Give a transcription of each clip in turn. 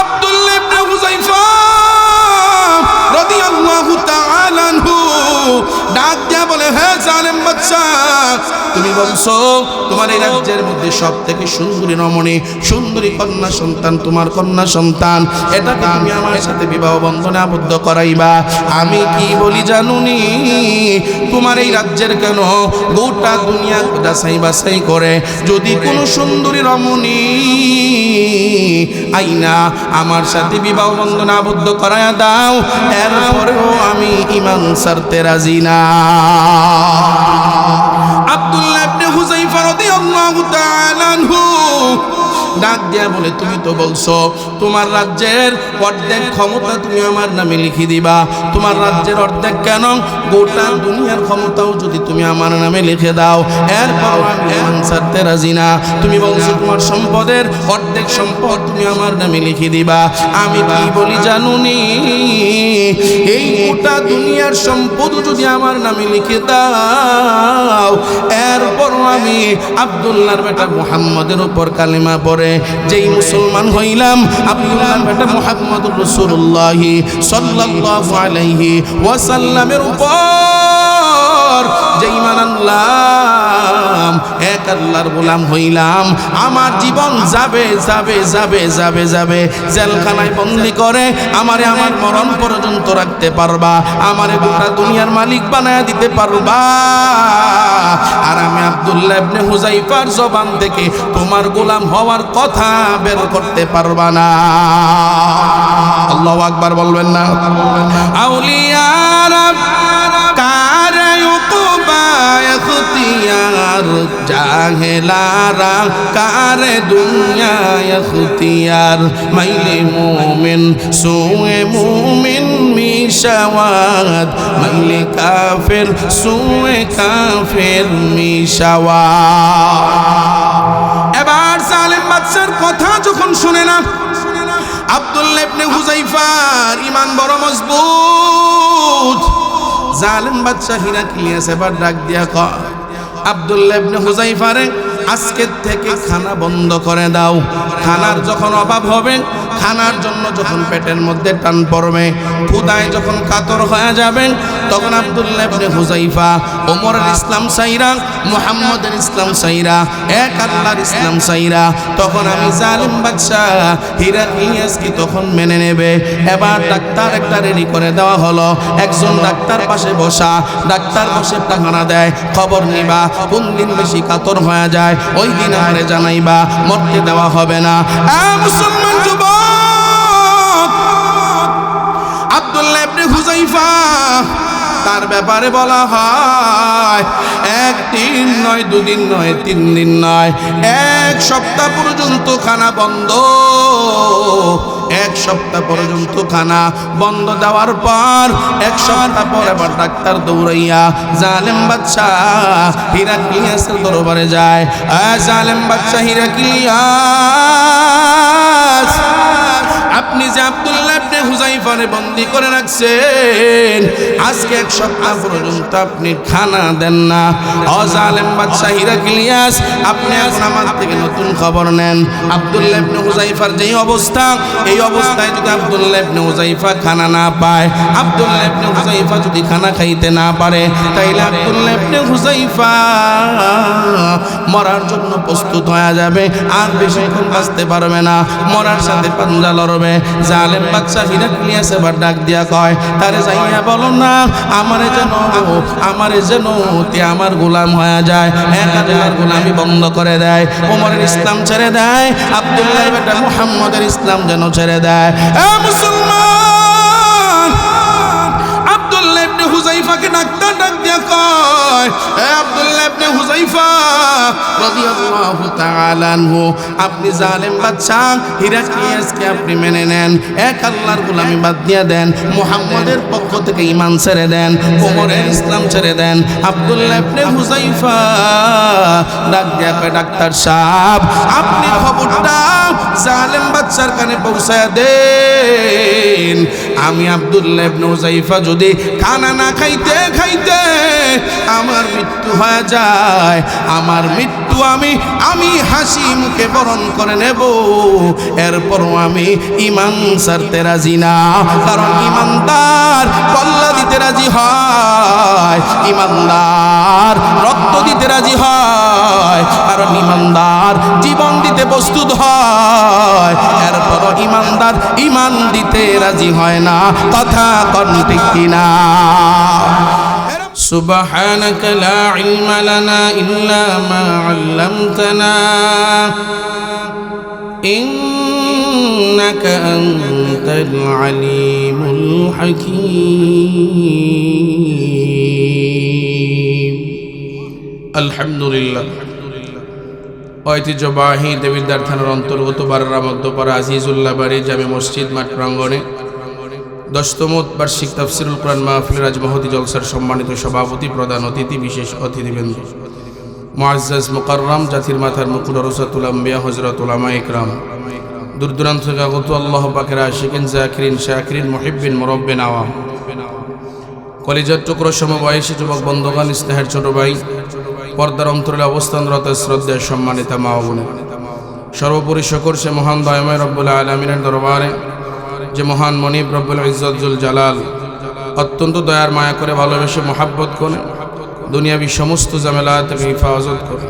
আব্দুল্লাহ ইবনে হুযায়ফা রাদিয়াল্লাহু তাআলা আনহু ডাক দিয়া বলে, হে জালেম বাদশা, তুমি বলছো তোমার এই রাজ্যের মধ্যে সবথেকে সুন্দরী রমণী, সুন্দরী কন্যা সন্তান তোমার কন্যা সন্তান, এটাকে তুমি আমার সাথে বিবাহ বন্ধনে আবদ্ধ করাইবা। আমি কি বলি জানুনি, তোমার এই রাজ্যের কেন গোটা দুনিয়া যাচাই বাছাই করে যদি কোনো সুন্দরী রমণী আইনা আমার সাথে বিবাহ বন্ধনে আবদ্ধ করায়া দাও, এরপরেও আমি ঈমান ছাড়তে রাজি না। আব্দুল্লাহ ইবনে হুযায়ফা রাদিয়াল্লাহু তাআলা আনহু ডাক দিয়া বলে, তুমি তো বলছো তোমার রাজ্যের অর্ধেক ক্ষমতা তুমি আমার নামে লিখে দিবা। তোমার রাজ্যের অর্ধেক কেন, গোটা দুনিয়ার ক্ষমতাও যদি তুমি আমার নামে লিখে দাও, এরপর আমি ঈমান ছাড়তে রাজি না। তুমি বলছো তোমার সম্পদের অর্ধেক সম্পদ তুমি আমার নামে লিখে দিবা। আমি কি বলি জানুনি, এই গোটা দুনিয়ার সম্পদ যদি আমার নামে লিখে দাও, এরপর আমি আব্দুল্লাহর বেটা মুহাম্মদের উপর কালিমা পড়ে যেই মুসলমান হইলাম, আব্দুল্লাহর বেটা মুহাম্মদুর রাসূলুল্লাহ সাল্লাল্লাহু আলাইহি ওয়াসাল্লামের উপর যে ঈমান আনলাম, এক আল্লাহর গোলাম হইলাম, আমার জীবন যাবে যাবে যাবে যাবে যাবে জেলখানায় বন্দী করে আমারে আমার মরণ পর্যন্ত রাখতে পারবা, আমারে গোটা দুনিয়ার মালিক বানায়া দিতে পারবা, আর আমি আব্দুল্লাহ ইবনে হুযায়ফার জবান থেকে তোমার গোলাম হওয়ার কথা বের করতে পারবা না। আল্লাহু আকবার বলবেন না? আউলিয়ারা কারে উকুবা ইখতিয়ার, জাহেলারা কারে দুনিয়া ইখতিয়ার, মাইলে মুমিন সুয়ে মুমিন মিশাওয়াত, মাইলে কাফের সুয়ে কাফের মিশাওয়াত। এবার জালেম বাদশার কথা যখন শুনে না, আব্দুল্লাহ ইবনে হুযায়ফার ঈমান বড় মজবুত। জালেম বাদশা হিরাক্লিয়াস এবার ডাক দিয়া কয়, আব্দুল্লাহ ইবনে হুযায়ফারে আজকের থেকে খানা বন্ধ করে দাও। খানার যখন অভাব হবে, খানার জন্য যখন পেটের মধ্যে টান পড়বে, ক্ষুধায় যখন কাতর হয়ে যাবেন, তখন আব্দুল্লাহ ইবনে হুযায়ফা ওমরের ইসলাম সাইরা, মুহাম্মদের ইসলাম সাইরা, এক আল্লাহর ইসলাম সাইরা, তখন আমি জালিম বাদশা হিরাক্লিয়াসকে তখন মেনে নেবে। এবার ডাক্তার একটা রেডি করে দেওয়া হলো, একজন ডাক্তার পাশে বসা, ডাক্তার বসে টাকানা দেয়, খবর নিবা কোন দিন বেশি কাতর হয়ে যায় ওই দিন আমারে জানাইবা, মরতে দেওয়া হবে না। মুসলমান যুবক, আব্দুল্লাহ ইবনে হুযায়ফা তার ব্যাপারে বলা হয় একদিন নয়, দুদিন নয়, 3 দিন নয়, 1 সপ্তাহ পর্যন্ত খানা বন্ধ। 1 সপ্তাহ পর্যন্ত খানা বন্ধ দেওয়ার পর 1 সপ্তাহ পর আবার ডাক্তার দৌড়াইয়া জালেম বাদশা হিরাক্লিয়াসের দরবারে যায়। জালেম বাদশা হিরাক্লিয়াস, আপনি যে আব্দুল্লাহ ইবনে হুযায়ফারে বন্দী করে রাখছেন, আজকে 1 সপ্তাহ পর্যন্ত আপনি খানা দেন না। ও জালেম বাদশা হিরাক্লিয়াস, আপনি এখন আমার থেকে নতুন খবর নেন। আব্দুল্লাহ ইবনে হুযায়ফার যেই অবস্থা, এই অবস্থায় যদি আব্দুল্লাহ ইবনে হুযায়ফা খানা না পায়, আব্দুল্লাহ ইবনে হুযায়ফা যদি খানা খাইতে না পারে, তাইলে আব্দুল্লাহ ইবনে হুযায়ফা মরার জন্য প্রস্তুত হয়ে যাবে, আর বেশিক্ষণ বাঁচতে পারবে না, মরার সাথে পাঞ্জা লড়বে। জালেম বাদশা হিরাক্লিয়াস এবার ডাক দিয়া কয়, তারে যাইয়া বলো না আমারে যেন আমার গোলাম হয়ে যায়, এক আল্লাহর গোলামি বন্ধ করে দেয়, ওমরের ইসলাম ছেড়ে দেয়, আব্দুল্লাহ বেটা মুহাম্মদের ইসলাম যেন ছেড়ে দেয়। মুসলমান, আব্দুল্লাহ ইবনে হুযায়ফাকে ডাক্তার ডাক দিয়া কয়, হে আব্দুল্লাহ ইবনে হুযায়ফা রাদিয়াল্লাহু তাআলা আনহু, আপনি জালেম বাদশা হিরাক্লিয়াসকে আপনি মেনে নেন, এক আল্লাহর গোলামি বাদ দিয়ে দেন, মুহাম্মদের পক্ষ থেকে ঈমান ছেড়ে দেন, ওমরের ইসলাম ছেড়ে দেন। আব্দুল্লাহ ইবনে হুযায়ফা ডাক দিয়া কয়, ডাক্তার সাহেব, আপনি খবরটা জালেম বাদশার কানে পৌঁছায়া দেন, আমি আব্দুল্লাহ ইবনে হুযায়ফা যদি খানা না খাইতে খাইতে আমার মৃত্যু হয়ে যায়, যায় আমার মৃত্যু আমি হাসি মুখে বরণ করে নেব, এরপরও আমি ঈমান ছাড়তে রাজি না। কারণ ঈমানদার কল্লা দিতে রাজি হয়, ঈমানদার রক্ত দিতে রাজি হয়, কারণ ঈমানদার জীবন দিতে প্রস্তুত হয়, এরপরও ঈমানদার ঈমান দিতে রাজি হয় না। কথা কোন ঠিক কিনা? سبحانك لا علم لنا إلا ما علمتنا إنك أنت العليم الحكيم الحمد لله ঐতিহ্যবাহী দেবিদ্বার থানার অন্তর্গত বাররা মধ্যপাড়া আজিজুল্লাহ বাড়ি জামে মসজিদ মাঠ প্রাঙ্গণে 10তম বার্ষিক তাফসিরুল কোরআন মাহফিল রাজমহতি জলসার সম্মানিত সভাপতি, প্রধান অতিথি, বিশেষ অতিথিবৃন্দ, মুআজ্জাজ মুকাররম, জাতির মাথার মুকুট রসাতুল আম্বিয়া হযরত উলামায়ে ইকরাম, দূর দূরান্ত থেকে আগত আল্লাহ পাকের আশিকিন, জাকিরিন, শাকিরিন, মুহিব্বিন, মুরাব্বিন, আওয়াম, কলিজার টুকরো সমবয়সী যুবক বন্ধুগণ, স্নেহের ছোট ভাই, পর্দার অন্তরে অবস্থানরত শ্রদ্ধেয় সম্মানিত মা ও বোনেরা, সর্বোপরি শুকর সে মহান দয়াময় রব্বুল আলামিনের দরবারে যে মহান মনিব রব্বুল ইজ্জত জুল জালাল অত্যন্ত দয়ার মায়া করে ভালোবেসে মোহাব্বত করে দুনিয়াবি সমস্ত ঝামেলা থেকে হেফাজত করে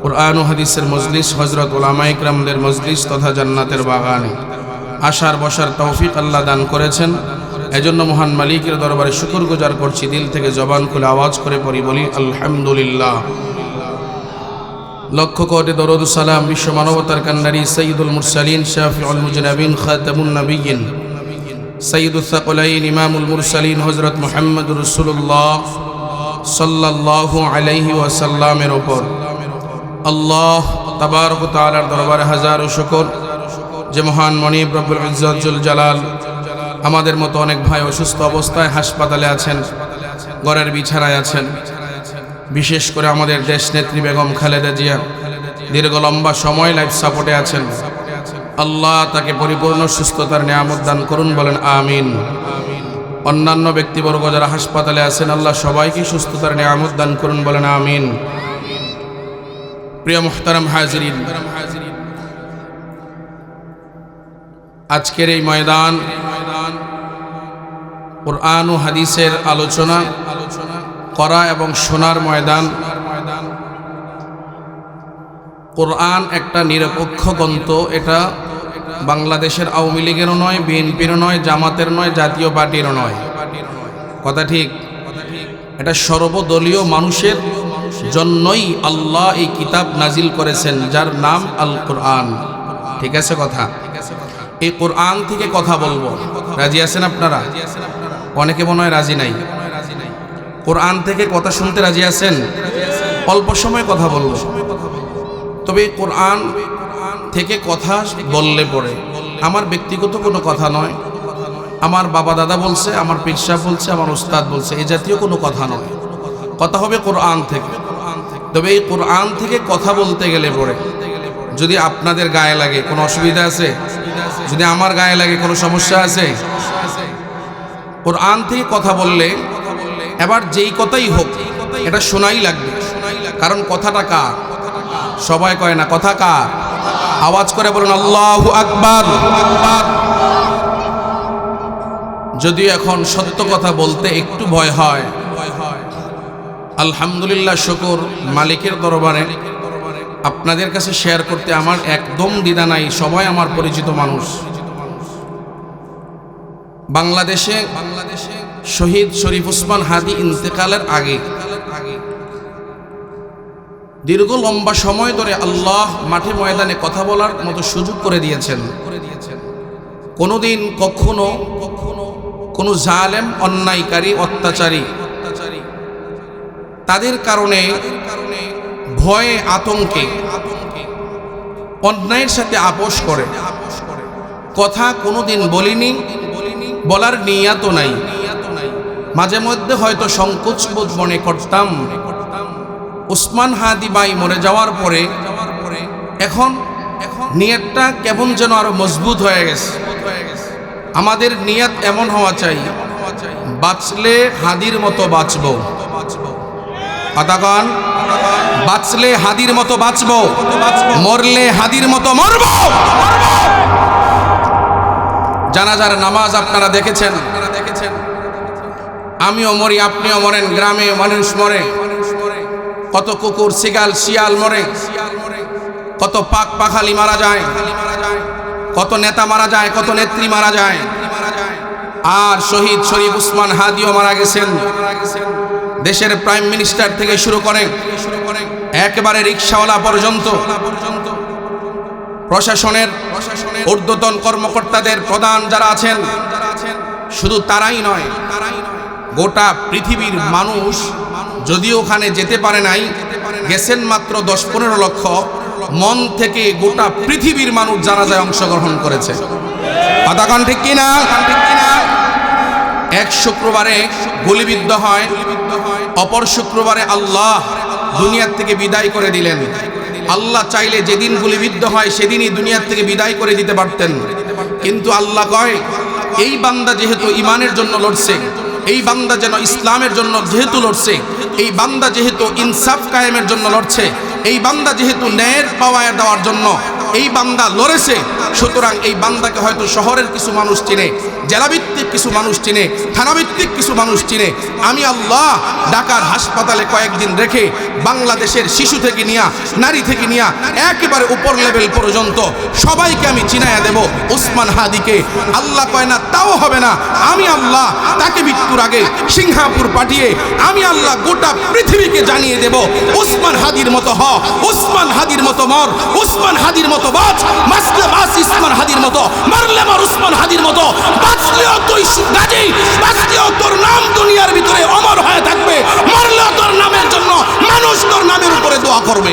কুরআন ও হাদিসের মজলিস, হযরত উলামায়ে ইকরামদের মজলিস তথা জান্নাতের বাগানে আসার বসার তৌফিক আল্লাহ দান করেছেন। এজন্য মহান মালিকের দরবারে শুকরগুজার করছি, দিল থেকে জবান খুলে আওয়াজ করে পড়ি বলি আলহামদুলিল্লাহ। লক্ষ কোটি দরুদ সালাম বিশ্ব মানবতার কান্ডারি সাইয়্যিদুল মুরসালিন, শাফিউল মুজনাবিন, খাতামুন নবিয়্যিন, সাইয়্যিদুস সাকলাইন, ইমামুল মুরসালিন হযরত মুহাম্মদুর রাসূলুল্লাহ সাল্লাল্লাহু আলাইহি ওয়াসাল্লামের উপর আল্লাহ তাবারক ওয়া তাআলার দরবারে হাজারো শুকর যে মহান মনিব রব্বুল ইজ্জত জুল জালাল আমাদের মতো অনেক ভাই অসুস্থ অবস্থায় হাসপাতালে আছেন, ঘরের বিছানায় আছেন। বিশেষ করে আমাদের দেশ নেত্রী বেগম খালেদা জিয়া দীর্ঘ লম্বা সময় লাইফ সাপোর্টে আছেন। আল্লাহ তাকে পরিপূর্ণ সুস্থতার নিয়ামত দান করুন, বলেন আমিন। অন্যান্য ব্যক্তিবর্গ যারা হাসপাতালে আছেন, আল্লাহ সবাইকে সুস্থতার নিয়ামত দান করুন, বলেন আমিন। প্রিয় মুহতারাম হাজিরিন, আজকের এই ময়দান কুরআন ও হাদিসের আলোচনা করা এবং শোনার ময়দান। কোরআন একটা নিরপেক্ষ গ্রন্থ, এটা বাংলাদেশের আওয়ামী লীগেরও নয়, বিএনপিরও নয়, জামাতের নয়, জাতীয় পার্টিরও নয়। কথা ঠিক? এটা সর্বদলীয় মানুষের জন্যই আল্লাহ এই কিতাব নাজিল করেছেন, যার নাম আল কোরআন। ঠিক আছে কথা? এই কোরআন থেকে কথা বলবো, রাজি আছেন আপনারা? অনেকে মনে হয় রাজি নাই। কোরআন থেকে কথা শুনতে রাজি আছেন? অল্প সময় কথা বলবো, তবে কোরআন থেকে কথা বললে পরে আমার ব্যক্তিগত কোনো কথা নয়, আমার বাবা দাদা বলছে, আমার পীর সাহেব বলছে, আমার উস্তাদ বলছে, এই জাতীয় কোনো কথা নয়। কথা হবে কোরআন থেকে। তবে এই কোরআন থেকে কথা বলতে গেলে পরে যদি আপনাদের গায়ে লাগে কোনো অসুবিধা আছে? যদি আমার গায়ে লাগে কোনো সমস্যা আছে? কোরআন থেকে কথা বললে এবার যেই কথাই হোক এটা শোনাই লাগবে। কারণ কথাটা কার? সবাই কয় না, কথা কার? আওয়াজ করে বলুন আল্লাহু আকবার। যদিও এখন সত্য কথা বলতে একটু ভয় হয়, আলহামদুলিল্লাহ শুকর মালিকের দরবারে আপনাদের কাছে শেয়ার করতে আমার একদম দ্বিধা নাই। সবাই আমার পরিচিত মানুষ। বাংলাদেশে শহীদ শরীফ ওসমান হাদি ইন্তেকালের আগে দীর্ঘ লম্বা সময় ধরে আল্লাহ মাঠে ময়দানে কথা বলার মতো সুযোগ করে দিয়েছেন। কোনোদিন কখনো কোনো জালেম, অন্যায়কারী, অত্যাচারী তাদের কারণে ভয়ে আতঙ্কে অন্যায়ের সাথে আপোষ করে কথা কোনোদিন বলিনি, বলার নিয়াতও নাই। মাঝে মধ্যে হয়তো সংকোচ বোধ মনে করতাম। ওসমান হাদি ভাই মরে যাওয়ার পরে এখন নিয়তটা কেমন যেন আরো মজবুত হয়ে গেছে। আমাদের নিয়ত এমন হওয়া চাই, বাঁচলে হাদির মতো বাঁচব। কথাগণ, বাঁচলে হাদির মতো বাঁচবো, মরলে হাদির মতো মরব। জানাজার নামাজ আপনারা দেখেছেন, আমিও মরি, আপনিও মরেন, গ্রামে মানুষ মরে, কত কুকুর শিয়াল শিয়াল মরে, কত পাক পাখালি মারা যায়, কত নেতা মারা যায়, কত নেত্রী মারা যায়। আর শহীদ শরীফ উসমান হাদিও মারা গেছেন। দেশের প্রাইম মিনিস্টার থেকে শুরু করে একেবারে রিকশাওয়ালা পর্যন্ত, প্রশাসনের ঊর্ধ্বতন কর্মকর্তাদের প্রধান যারা আছেন, শুধু তারাই নয়, গোটা পৃথিবীর মানুষ যদিও ওখানে যেতে পারে নাই, গেছেন মাত্র 10-15 লক্ষ, মন থেকে গোটা পৃথিবীর মানুষ জানাজায় অংশগ্রহণ করেছে। কথাগণ ঠিক কিনা? এক শুক্রবারে গুলিবিদ্ধ হয়, অপর শুক্রবারে আল্লাহ দুনিয়ার থেকে বিদায় করে দিলেন। আল্লাহ চাইলে যেদিন গুলিবিদ্ধ হয় সেদিনই দুনিয়ার থেকে বিদায় করে দিতে পারতেন, কিন্তু আল্লাহ কয় এই বান্দা যেহেতু ইমানের জন্য লড়ছে, এই বান্দা যেন ইসলামের জন্য যেহেতু লড়ছে, এই বান্দা যেহেতু ইনসাফ কায়েমের জন্য লড়ছে, এই বান্দা যেহেতু ন্যায়ের পাওয়ায় দেওয়ার জন্য এই বান্দা লড়েছে, সুতরাং এই বান্দাকে হয়তো শহরের কিছু মানুষ চিনে, জেলাভিত্তিক কিছু মানুষ চিনে, থানাভিত্তিক কিছু মানুষ চিনে। আমি আল্লাহ ঢাকার হাসপাতালে কয়েকদিন রেখে বাংলাদেশের শিশু থেকে নিয়া, নারী থেকে নিয়া একেবারে উপর লেভেল পর্যন্ত সবাইকে আমি চিনায়া দেব উসমান হাদিকে। আল্লাহ কয় না তাও হবে না, আমি আল্লাহ তাকে মৃত্যুর আগে সিঙ্গাপুর পাঠিয়ে আমি আল্লাহ গোটা পৃথিবীকে জানিয়ে দেব উসমান হাদির মতো হ, উসমান হাদির মতো মর, উসমান হাদির মতো বাঁচ, বাঁচলে বাঁচ উসমান হাদির মতো, মারলে মার উসমান হাদির মতো, বাঁচলেও তুই গাজী, বাঁচলেও তোর নাম দুনিয়ার ভিতরে অমর হয়ে থাকবে, মরলেও তোর নামের জন্য মানুষ তোর নামের উপরে দোয়া করবে।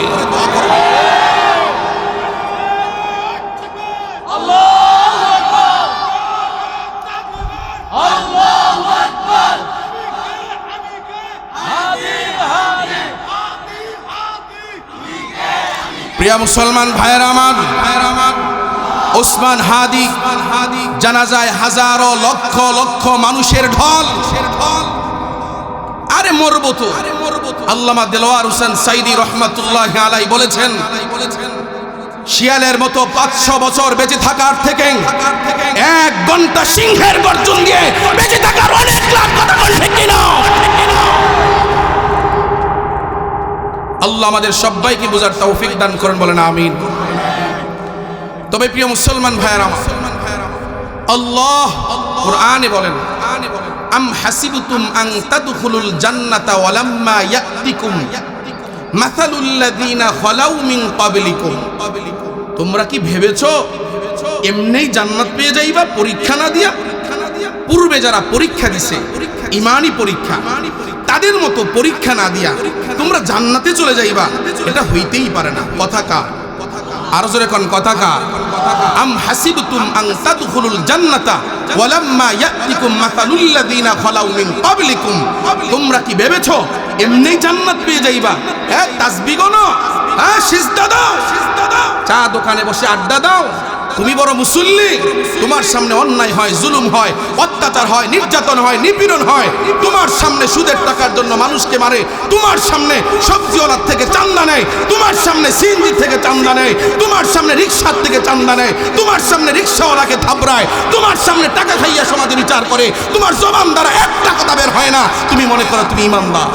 প্রিয় মুসলমান ভাইয়েরা আমার, উসমান হাদি জানাজায় হাজারো লক্ষ লক্ষ মানুষের ঢল। আরে মরবো তো। আল্লামা দেলোয়ার হোসেন সাইদি রহমাতুল্লাহি আলাইহি বলেছেন, শিয়ালের মতো 500 বছর বেঁচে থাকার থেকে 1 ঘন্টা সিংহের গর্জন দিয়ে বেঁচে থাকার অনেক লাভ। কথা বল ঠিক কিনা? আল্লাহ আমাদের সবাইকে বোঝার তৌফিক দান করেন, বলেন আমিন। তবে প্রিয় মুসলমান ভাইয়েরা, আল্লাহ কুরআনে বলেন, আম হাসিবতুম আন তাদখুলুল জান্নাতা ওয়ালাম্মা ইয়াতিকুম মাসালুল লাযিনা খালাউ মিন ক্বাবলিকুম। তোমরা কি ভেবেছো এমনিই জান্নাত পেয়ে যাইবা পরীক্ষা না দিয়া? পূর্বে যারা পরীক্ষা দিছে, ঈমানি পরীক্ষা, তাদের মতো পরীক্ষা না দিয়া তোমরা জান্নাতে চলে যাইবা, এটা হইতেই পারে না। কথা কার? আর জোরে কোন কথা কার? আম হাসিবতুম আন তাদখুলুল জান্নাতা ওয়ালাম্মা ইয়াতিকুম মাসালুল লাযিনা খালাউ মিন ক্বাবলিকুম। তোমরা কি ভেবেছো এমনিই জান্নাত পেয়ে যাইবা? হ্যাঁ, তাসবিহ গনো, হ্যাঁ সিজদা দাও, চা দোকানে বসে আড্ডা দাও, তুমি বড় মুসল্লি, তোমার সামনে অন্যায় হয়, জুলুম হয়, অত্যাচার হয়, নির্যাতন হয়, নিপীড়ন হয়, তোমার সামনে সুদের টাকার জন্য মানুষকে মারে, তোমার সামনে সবজিওয়ালার থেকে চান্দা নেয়, তোমার সামনে সিএনজি থেকে চান্দা নেয়, তোমার সামনে রিক্সার থেকে চান্দা নেয়, তোমার সামনে রিক্সাওয়ালাকে থাপড়ায়, তোমার সামনে টাকা খাইয়া সমাধি বিচার করে, তোমার জবান দ্বারা একটা কথা বের হয় না, তুমি মনে করো তুমি ইমানদার।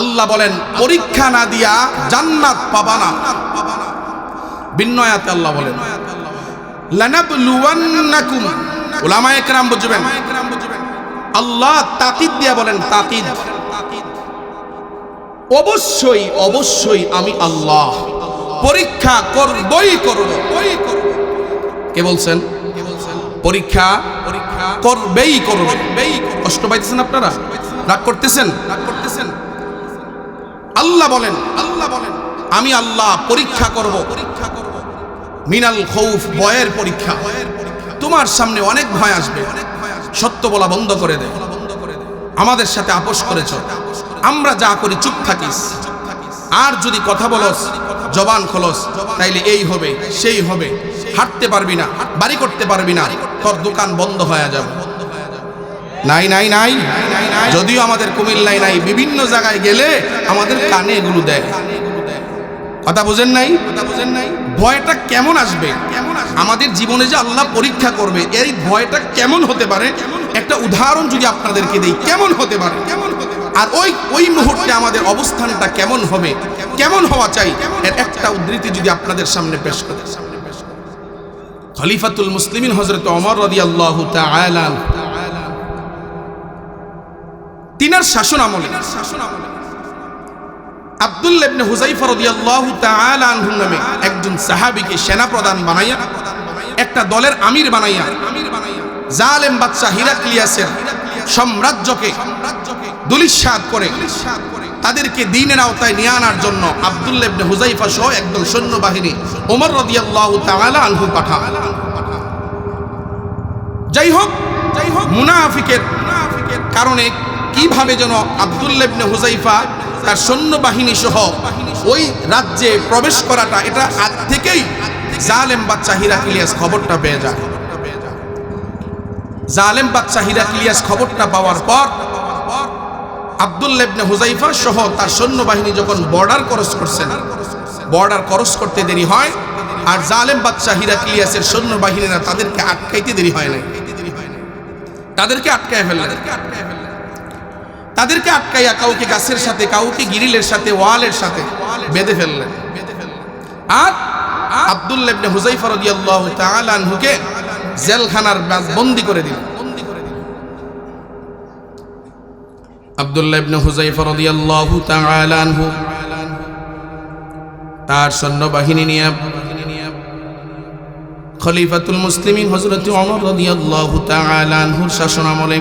আল্লাহ বলেন পরীক্ষা না দিয়া জান্নাত পাবা না। ভিন্ন আয়াতে আল্লাহ বলেন লানাবলুওয়ান্নাকুম। উলামায়ে কেরাম বুঝবেন, আল্লাহ তাকিদ দিয়া বলেন, তাকিদ, অবশ্যই অবশ্যই আমি আল্লাহ পরীক্ষা করবই করব। কে বলছেন? পরীক্ষা করবেই করবে। কষ্ট পাইতেছেন আপনারা? রাগ করতেছেন? আল্লাহ বলেন আমি আল্লাহ পরীক্ষা করব। মিনাল খৌফ, ভয়ের পরীক্ষা। তোমার সামনে অনেক ভয় আসবে, সত্য বলা বন্ধ করে দে, আমাদের সাথে আপোষ করেছ, আমরা যা করি চুপ থাকিস, আর যদি কথা বলস, জবান খোলস, তাইলে এই হবে সেই হবে, হাঁটতে পারবি না, বাড়ি করতে পারবি না, তোর দোকান বন্ধ হয়ে যাবে। নাই নাই নাই, যদিও আমাদের কুমিল্লায় নাই, বিভিন্ন জায়গায় গেলে আমাদের কানে এগুলো দেয়। কথা বুঝেন নাই? ভয়টা কেমন আসবে? আমাদের জীবনে যে আল্লাহ পরীক্ষা করবে, এই ভয়টা কেমন হতে পারে? একটা উদাহরণ যদি আপনাদেরকে দেই, কেমন হতে পারে, আর ওই মুহূর্তে আমাদের অবস্থানটা কেমন হবে, কেমন হওয়া চাই, এর একটা উদ্ধৃতি যদি আপনাদের সামনে পেশ করি। খলিফাতুল মুসলিমিন হযরত ওমর রাদিয়াল্লাহু তাআলা তিনার শাসন আমলে আব্দুল্লাহ ইবনে হুযায়ফা রাদিয়াল্লাহু তাআলা আনহু নামে একজন সাহাবীকে সেনাপ্রধান বানাইয়া, একটা দলের আমির বানাইয়া, জালেম বাদশা হিরাক্লিয়াসের সাম্রাজ্যকে দুলিশাত করে তাদেরকে দ্বীনের আওতায় নিয়ে আনার জন্য আব্দুল্লাহ ইবনে হুযায়ফা সহ একদল সৈন্যবাহিনী ওমর রাদিয়াল্লাহু তাআলা আনহু পাঠান। যাই হোক মুনাফিকের কারণে কিভাবে যেন আব্দুল্লাহ ইবনে হুযায়ফা তার সৈন্যবাহিনী সহ ওই রাজ্যে প্রবেশ করাটা, এটা আগ থেকেই জালেম বাদশা হিরাক্লিয়াস খবরটা পেয়ে যায়। জালেম বাদশা হিরাক্লিয়াস খবরটা পাওয়ার পর আব্দুল্লাহ ইবনে হুযায়ফা সহ তার সৈন্যবাহিনী যখন বর্ডার ক্রস করছেন, বর্ডার ক্রস করতে দেরি হয়, আর জালেম বাদশা হিরাক্লিয়াসের সৈন্যবাহিনীরা তাদেরকে আটকাইতে দেরি হয় না, তাদেরকে আটকায় ফেললেন। তাদেরকে আটকাইয়া কাউকে গাছের সাথে, কাউকে গ্রিলের সাথে, ওয়ালের সাথে বেঁধে ফেললেন, আর আব্দুল্লাহ ইবনে হুযায়ফা রাদিয়াল্লাহু তাআলা আনহুকে জেলখানার বন্দী করে দিলেন। আব্দুল্লাহ ইবনে হুযায়ফা রাদিয়াল্লাহু তাআলা আনহু তার সৈন্যবাহিনী নিয়ে খলিফাতুল মুসলিমিন হযরত ওমর রাদিয়াল্লাহু তাআলা আনহুর শাসনামলে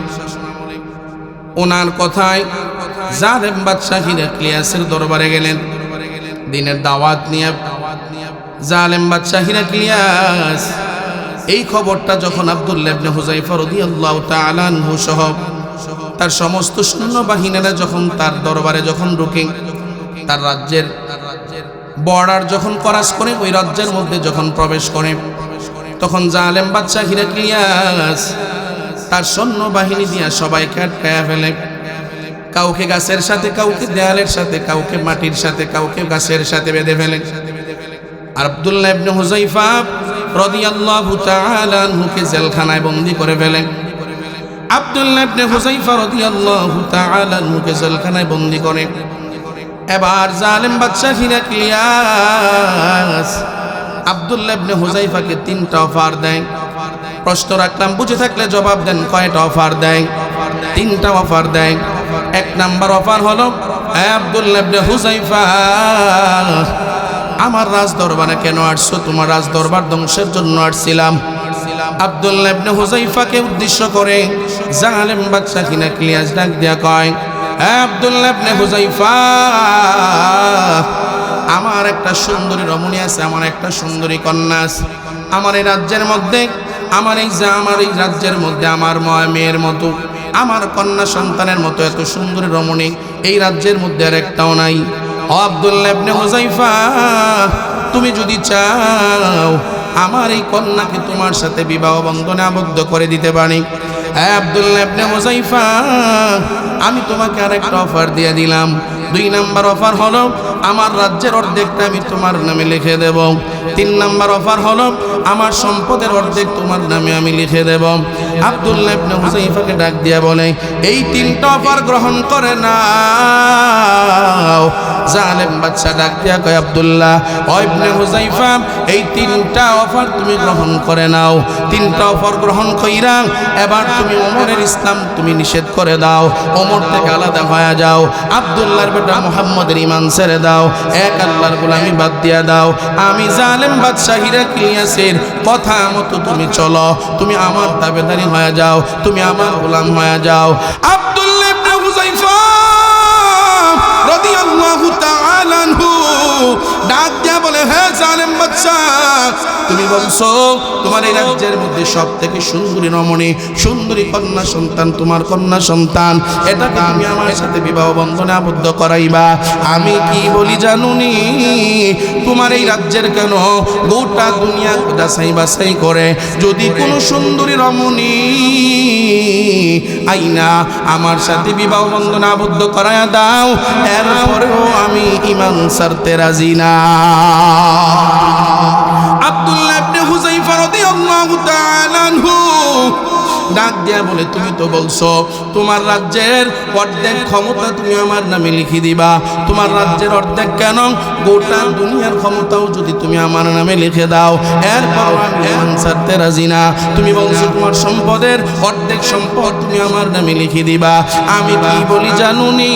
ওনার কথায় জালেম বাদশা হিরাক্লিয়াসের দরবারে গেলেন দ্বীনের দাওয়াত নিয়ে। জালেম বাদশা হিরাক্লিয়াস এই খবরটা যখন আব্দুল্লাহ ইবনে হুযায়ফা রাদিয়াল্লাহু তাআলা আনহু সহ তার সমস্ত সৈন্যবাহিনীরা যখন তার দরবারে যখন ঢুকে, তার রাজ্যের বর্ডার যখন ক্রস করে ওই রাজ্যের মধ্যে যখন প্রবেশ করে, তখন জালেম বাদশা হিরাক্লিয়াস তার সৈন্যবাহিনী দিয়া সবাইকে আটকায়া ফেলে। কাউকে গাছের সাথে, কাউকে দেয়ালের সাথে, কাউকে মাটির সাথে, কাউকে গাছের সাথে বেঁধে ফেলে। আর আব্দুল্লাহ ইবনে হুযায়ফা রাদিয়াল্লাহু তাআলা আনহুকে জেলখানায় বন্দী করে ফেলে। আব্দুল্লাহ ইবনে হুযায়ফা রাদিয়াল্লাহু তাআলা আনহুকে জেলখানায় বন্দী করে। এবার জালেম বাদশা হিরাক্লিয়াস আব্দুল্লাহ ইবনে হুযায়ফাকে 3টা অফার দেয়। প্রশ্ন রাখলাম, বুঝে থাকলে জবাব দেন, কয়টা অফার দেয়? 3টা অফার দেয়। 1 নাম্বার অফার হলো, আব্দুল্লাহ ইবনে হুযায়ফা, আমার রাজ দরবারে কেন আসছো? তোমার রাজ দরবার ধ্বংসের জন্য আসছিলাম। আব্দুল্লাহ ইবনে হুযায়ফাকে উদ্দেশ্য করে জালেম বাদশা হিরাক্লিয়াস ডাক দিয়া কয়, আব্দুল্লাহ ইবনে হুযায়ফা, আমার একটা সুন্দরী রমণী আছে, আমার একটা সুন্দরী কন্যা আছে। আমার এই রাজ্যের মধ্যে, আমার এই রাজ্যের মধ্যে আমার মেয়ের মতো, আমার কন্যা সন্তানের মতো এত সুন্দরী রমণী এই রাজ্যের মধ্যে আর একটাও নাই। ও আব্দুল্লাহ ইবনে হুযায়ফা, তুমি যদি চাও আমার এই কন্যাকে তোমার সাথে বিবাহ বন্ধনে আবদ্ধ করে দিতে পারি। আব্দুল্লাহ ইবনে হুযায়ফা, আমি তোমাকে আরেকটা অফার দিয়ে দিলাম। 2 নাম্বার অফার হলো, আমার রাজ্যের অর্ধেকটা আমি তোমার নামে লিখে দেব। 3 নাম্বার অফার হলো, আমার সম্পদের অর্ধেক তোমার নামে আমি লিখে দেব। আব্দুল্লাহ ইবনে হুযায়ফাকে ডাক দিয়া বলে, এই 3টা অফার গ্রহণ করে নাও। জালেম বাদশা ডাক দিয়া কয়, আব্দুল্লাহ ও ইবনে হুযায়ফা, এই 3টা অফার তুমি গ্রহণ করে নাও। 3টা অফার গ্রহণ কইরা এবার তুমি ওমরের ইসলাম তুমি নিষেধ করে দাও, ওমর থেকে আলাদা হয়ে যাও, আব্দুল্লাহর বেটা মুহাম্মদের ঈমান ছেড়ে দাও, এক আল্লাহর গোলামি বাদ দিয়া দাও। আমি জালেম বাদশা হিরাক্লিয়াসের কথা মতো তুমি চলো, তুমি আমার তাবেদারি হয়ে যাও, তুমি আমার গোলাম হয়ে যাও। আব্দুল্লাহ ইবনে হুযায়ফা রাদিয়াল্লাহু তাআলা আনহু ডাক দিয়া বলে, হে জালেম বাদশা, তুমি বলছো তোমার এই রাজ্যের মধ্যে সব থেকে সুন্দরী রমণী, সুন্দরী কন্যা সন্তান তোমার কন্যা সন্তান, এটাকে তুমি আমার সাথে বিবাহ বন্ধনে আবদ্ধ করাইবা। আমি কি বলি জানুনি, তোমার এই রাজ্যের কেন গোটা দুনিয়া যাচাই বাছাই করে যদি কোনো সুন্দরী রমণী আইনা আমার সাথে বিবাহ বন্ধনে আবদ্ধ করায়া দাও, এরপরেও আমি ঈমান ছাড়তে রাজি না। আব্দুল্লাহ ইবনে হুযায়ফা রাদিয়াল্লাহু তাআলা আনহু ডাক দিয়া বলে, তুমি তো বলছো তোমার রাজ্যের অর্ধেক ক্ষমতা তুমি আমার নামে লিখে দিবা। তোমার রাজ্যের অর্ধেক কেন, গোটা দুনিয়ার ক্ষমতাও যদি তুমি আমার নামে লিখে দাও, এরপর আমি ঈমান ছাড়তে রাজি না। তুমি বলছো তোমার সম্পদের অর্ধেক সম্পদ তুমি আমার নামে লিখে দিবা। আমি কি বলি জানুনি,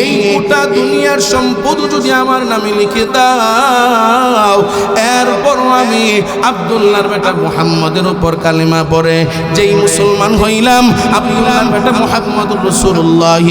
এই গোটা দুনিয়ার সম্পদ যদি আমার নামে লিখে দাও, এরপর আমি আব্দুল্লাহর বেটা মুহাম্মদের উপর কালিমা পড়ে যেই মুসলমান হইলাম, আব্দুল্লাহর বেটা মুহাম্মদুর রাসূলুল্লাহ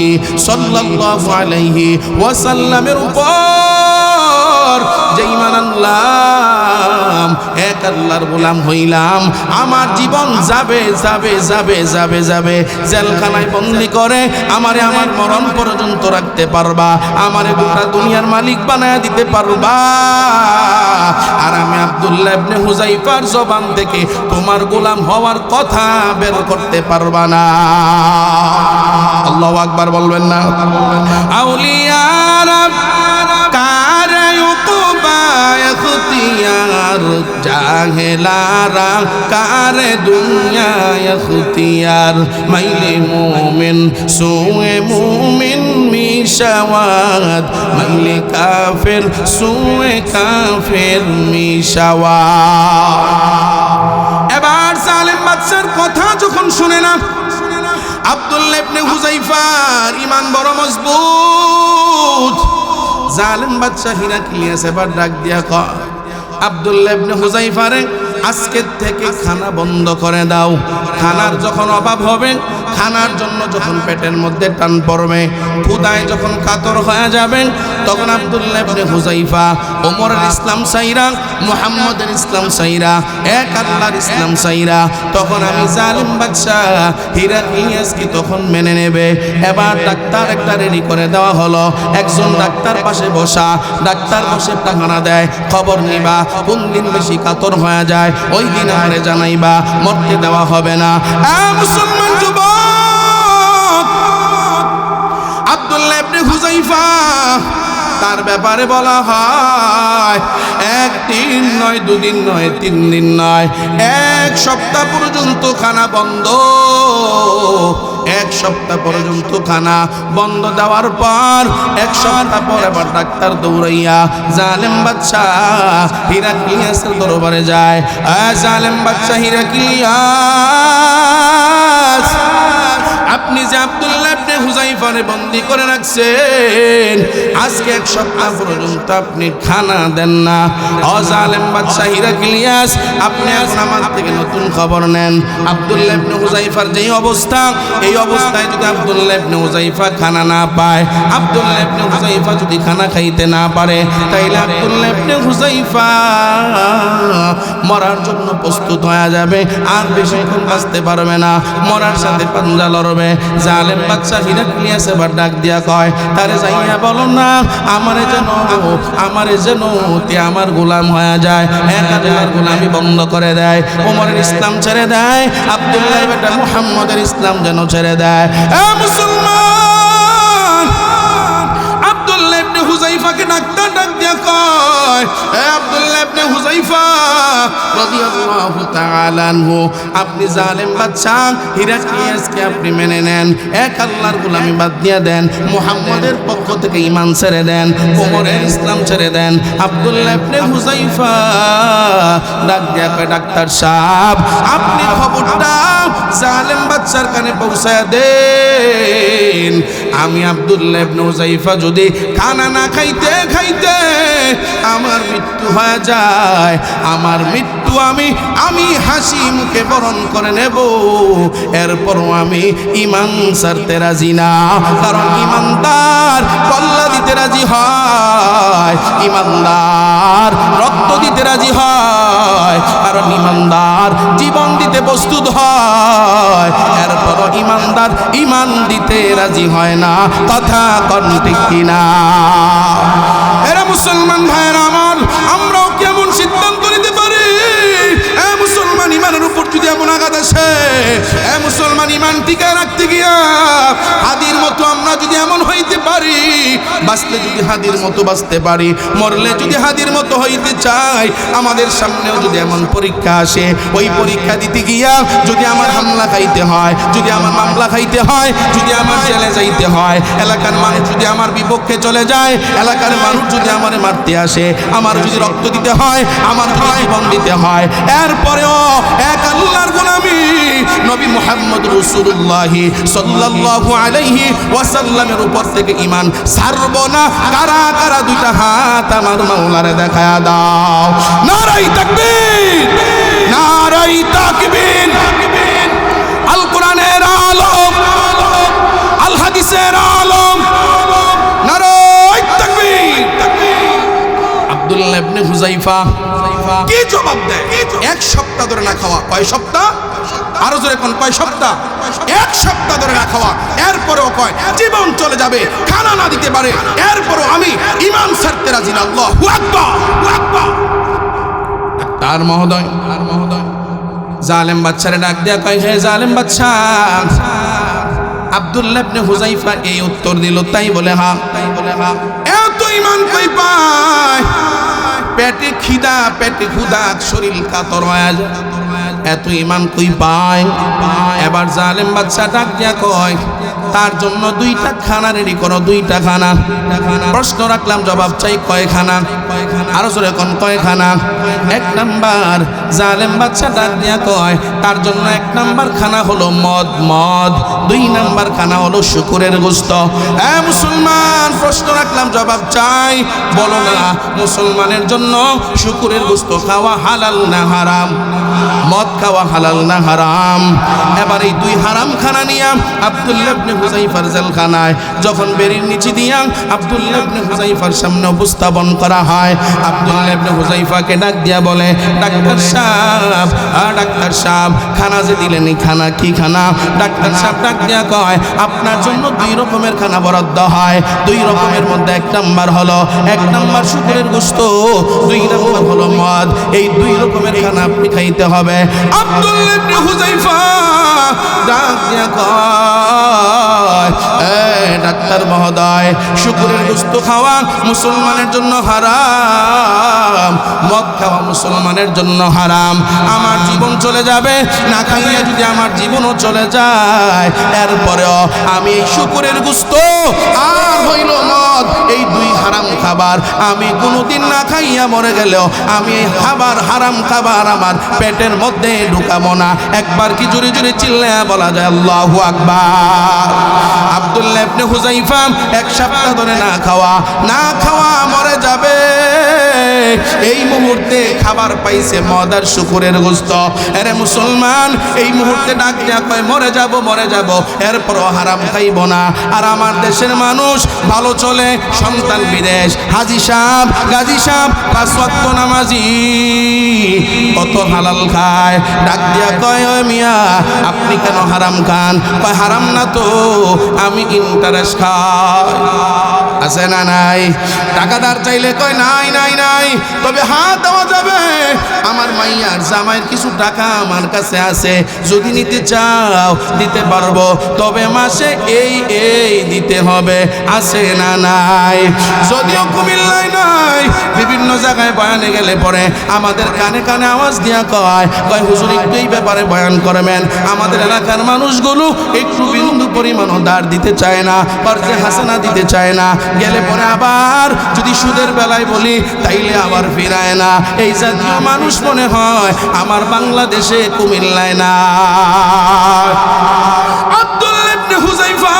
সাল্লাল্লাহু আলাইহি ওয়াসাল্লামের উপর যে ঈমান আনলাম, এক আল্লাহর গোলাম হইলাম, আমার জীবন যাবে যাবে যাবে যাবে যাবে জেলখানায় বন্দী করে আমারে আমার মরণ পর্যন্ত রাখতে পারবা, আমারে গোটা দুনিয়ার মালিক বানায় দিতে পারবা, আর আমি আব্দুল্লাহ ইবনে হুযায়ফার জবান থেকে তোমার গোলাম হওয়ার কথা বের করতে পারবা না। আল্লাহু আকবার বলবেন না? আউলিয়ারা কারে উকুবা ইখতিয়ার, জাহেলারা কারে দুনিয়া ইখতিয়ার, মাইলে মুমিন সুয়ে মুমিন মিশাওয়াত, মাইলে কাফের সুয়ে কাফের মিশাওয়াত। এবার জালেম বাদশার কথা যখন শুনে না, আব্দুল্লাহ ইবনে হুযায়ফার ঈমান বড় মজবুত। জালেম বাদশা হিরাক্লিয়াস এবার ডাক দিয়া কয়, আব্দুল্লাহ ইবনে হুযায়ফারে আজকের থেকে খানা বন্ধ করে দাও। খানার যখন অভাব হবে, খানার জন্য যখন পেটের মধ্যে টান পড়বে, ক্ষুধায় যখন কাতর হয়ে যাবেন, তখন আব্দুল্লাহ ইবনে হুযায়ফা ওমরের ইসলাম সাইরা, মুহাম্মদের ইসলাম সাইরা, এক আল্লাহর ইসলাম সাইরা, তখন আমি জালিম বাদশা হিরাক্লিয়াসকে তখন মেনে নেবে। এবার ডাক্তার একটা রেডি করে দেওয়া হলো, একজন ডাক্তার পাশে বসা, ডাক্তার বসে টাকানা দেয়, খবর নিবা কোন দিন বেশি কাতর হয়ে যায় ওই দিন আমারে জানাইবা, মরতে দেওয়া হবে না। মুসলমান যুবক, আব্দুল্লাহ ইবনে হুযায়ফা তার ব্যাপারে বলা হয় একদিন নয়, দুদিন নয়, 3 দিন নয়, 1 সপ্তাহ পর্যন্ত খানা বন্ধ। 1 সপ্তাহ পর্যন্ত খানা বন্ধ দেওয়ার পর 1 সপ্তাহ পর আবার ডাক্তার দৌড়াইয়া জালেম বাদশা হিরাক্লিয়াসের দরবারে যায়। জালেম বাদশা হিরাক্লিয়াস, আপনি যে আব্দুল্লাহ ইবনে হুযায়ফারে বন্দী করে রাখছেন, আজকে 1 সপ্তাহ পর্যন্ত আপনি খানা দেন না। ও জালেম বাদশা হিরাক্লিয়াস, আপনি এখন আমার থেকে নতুন খবর নেন। আব্দুল্লাহ ইবনে হুযায়ফার যেই অবস্থা, এই অবস্থায় যদি আব্দুল্লাহ ইবনে হুযায়ফা খানা না পায়, আব্দুল্লাহ ইবনে হুযায়ফা যদি খানা খাইতে না পারে, তাইলে আব্দুল্লাহ ইবনে হুযায়ফা মরার জন্য প্রস্তুত হয়ে যাবে, আর বেশিক্ষণ বাঁচতে পারবে না, মরার সাথে পাঞ্জা লড়বে। জালেম বাদশা হিরাক্লিয়াস এবার ডাক দিয়া কয়, তারে যাইয়া বলো না আমারে যেন আমার গোলাম হয়ে যায়, এক আল্লাহর গোলামি বন্ধ করে দেয়, ওমরের ইসলাম ছেড়ে দেয়, আব্দুল্লাহ বেটা মুহাম্মদের ইসলাম যেন ছেড়ে দেয়। মুসলমান, আব্দুল্লাহ ইবনে হুযায়ফাকে ডাক্তার ডাক দিয়া কয়, আব্দুল্লাহ ইবনে হুযায়ফা রাদিয়াল্লাহু তাআলা আনহু, আপনি জালেম বাদশা হিরাক্লিয়াসকে আপনি মেনে নেন, এক আল্লাহর গোলামি বাদ দিয়ে দেন, মুহাম্মদের পক্ষ থেকে ঈমান ছেড়ে দেন, ওমরের ইসলাম ছেড়ে দেন। আব্দুল্লাহ ইবনে হুযায়ফা ডাক দিয়া কয়, ডাক্তার সাহেব আপনি খবরটা জালেম বাদশার কানে পৌঁছায়া দেন, আমি আব্দুল্লাহ ইবনে হুযায়ফা যদি খানা না খাইতে খাইতে আমার মৃত্যু হয়ে যায়, আমার মৃত্যু আমি হাসি মুখে বরণ করে নেব, এরপরও আমি ঈমান ছাড়তে রাজি না। কারণ ঈমানদার কল্লা দিতে রাজি হয়, ঈমানদার রক্ত দিতে রাজি হয়, ইমানদার জীবন দিতে প্রস্তুত হয়, এরপরও ইমানদার ইমান দিতে রাজি হয় না। কথা কোন ঠিক কিনা? এরা মুসলমান ভাইয়েরা আমার, আমরাও কেমন সিদ্ধান্ত নিতে পারি? মুসলমান ইমানের উপর যদি এমন আঘাত আসে, মুসলমান ইমান টিকায় রাখতে গিয়া হাদির মতো আমরা যদি এমন হইতে পারি, বাঁচলে যদি হাদির মতো বাঁচতে পারি, মরলে যদি হাদির মতো হইতে চাই, আমাদের সামনেও যদি এমন পরীক্ষা আসে, ওই পরীক্ষা দিতে গিয়া যদি আমার হামলা খাইতে হয়, যদি আমার মামলা খাইতে হয়, যদি আমার জেলে যাইতে হয়, এলাকার মানুষ যদি আমার বিপক্ষে চলে যায়, এলাকার মানুষ যদি আমারে মারতে আসে, আমার যদি রক্ত দিতে হয়, আমার যদি জীবন দিতে হয়, এরপরেও এক আল্লাহর গোলামি নবী মুহাম্মদ রাসূলুল্লাহ সাল্লাল্লাহু আলাইহি ওয়াসাল্লামের উপর থেকে ঈমান ছাড়ব না। কারা কারা দুইটা হাত আমার মাওলারে দেখায়া দাও। নারায়ে তাকবীর, নারায়ে তাকবীর। আল কোরআনের আলম, আল হাদিসের আলম, নারায়ে তাকবীর। আব্দুল্লাহ ইবনে হুযায়ফা কি জবাব দেয়? এক সপ্তাহ ধরে না খাওয়া। কয় সপ্তাহ? আরো জোরে কোন? কয় সপ্তাহ? এক সপ্তাহ ধরে না খাওয়া। এরপরেও কয় জীবন চলে যাবে, খানা না দিতে পারে, এরপরও আমি ঈমান ছাড়তে রাজি না। আল্লাহু আকবার, আল্লাহু আকবার। তার মহোদয় জালেম বাদশারে ডাক দেয়া কয়, হে জালেম বাদশা। আব্দুল্লাহ ইবনে হুযায়ফা এই উত্তর দিল, তাই বলে হ্যাঁ। এত ঈমান কই পায়? পেটে খিদা, পেটে ক্ষুধা, শরীর কাতর হয়ে যায়, এত ঈমান কই পায়? এবার জালেম বাদশা ডাক দিয়া কয়, তার জন্য দুইটা খানা রেডি করো, দুইটা খানা। প্রশ্ন রাখলাম, জবাব চাই, কয় খানা? আরো জোরে কোন? কয় খানা? এক নাম্বার জালেম বাদশা ডাক দিয়া কয়, তার জন্য এক নাম্বার খানা হলো মদ, দুই নাম্বার খানা হলো শুকরের গোশত। মুসলমান, প্রশ্ন রাখলাম, জবাব চাই, বলো না মুসলমানের জন্য শুকরের গোশত খাওয়া হালাল না হারাম? মদ খাওয়া হালাল না হারাম? এবার এই দুই হারাম খানা নিয়ে আব্দুল্লাহ ইবনে হুযায়ফার জেলখানায় যখন বেরির নিচে দিয়া আব্দুল্লাহ ইবনে হুযায়ফার সামনে উপস্থাপন করা হয়, আব্দুল্লাহ ইবনে হুযায়ফাকে ডাক দিয়া বলে, ডাক্তার সাহেব, খানা যে দিলেন, এই খানা কি খানা? ডাক্তার সাহেব ডাক দিয়া কয়, আপনার জন্য দুই রকমের খানা বরাদ্দ হয়। দুই রকমের মধ্যে এক নাম্বার হলো, এক নাম্বার শুকরের গোশত, দুই নাম্বার হলো মদ। এই দুই রকমের খানা আপনি খাইতে হবে। আব্দুল্লাহ ইবনে হুযায়ফা ডাক দিয়া কয়, ডাক্তার মহোদয়, শুকরের গোশত খাওয়া মুসলমানের জন্য হারাম, মদ খাওয়া মুসলমানের জন্য হারাম। আমার জীবন চলে যাবে না খাইয়া, যদি আমার জীবনও চলে যায়, এরপরেও আমি এই শুকরের গোশত আর হইল মদ, এই দুই হারাম খাবার আমি কোনোদিন না খাইয়া মরে গেলেও আমি এই খাবার, হারাম খাবার আমার পেটের মধ্যে ঢুকাবো না। একবার কি জোরে জোরে চিল্লায়া বলা যায় আল্লাহু আকবার? আব্দুল্লাহ ইবনে হুযায়ফা এক সপ্তাহ ধরে না খাওয়া মরে যাবে। এই মুহূর্তে খাবার পাইছে মদ আর শুকরের গোশত। আরে মুসলমান, এই মুহূর্তে ডাক দিয়া কয়, মরে যাব, এরপরও হারাম খাইব না। আর আমার দেশের মানুষ ভালো চলে, সন্তান বিদেশ, হাজি সাহেব, গাজী সাহেব, 5 ওয়াক্ত নামাজি, কত হালাল খায়। ডাক দিয়া কয়, ও মিয়া, আপনি কেন হারাম খান? কয়, হারাম না তো, আমি ইন্টারেস্ট খাই। আছে না নাই? টাকাদার চাইলে কয়, নাই, তবে হাত দেওয়া যাবে। আমার মাইয়ার জামাইয়ের কিছু টাকা আমার কাছে আছে, যদি নিতে চাও দিতে পারবো, তবে মাসে এই দিতে হবে। আছে না নাই? যদিও কুমিল্লায় নাই, বিভিন্ন জায়গায় বয়ানে গেলে পরে আমাদের কানে কানে আওয়াজ দিয়া কয় হুজুর একটু এই ব্যাপারে বয়ান করবেন। আমাদের এলাকার মানুষগুলো একটু বিন্দু পরিমাণও দাঁড় দিতে চায় না, কর্জে হাসানা দিতে চায় না। গেলে পরে আবার যদি সুদের বেলায় বলি, তাইলে আবার ফিরায় না। এই জাতীয় মানুষ মনে হয় আমার বাংলাদেশে কুমিল্লায় না। আব্দুল্লাহ ইবনে হুযায়ফা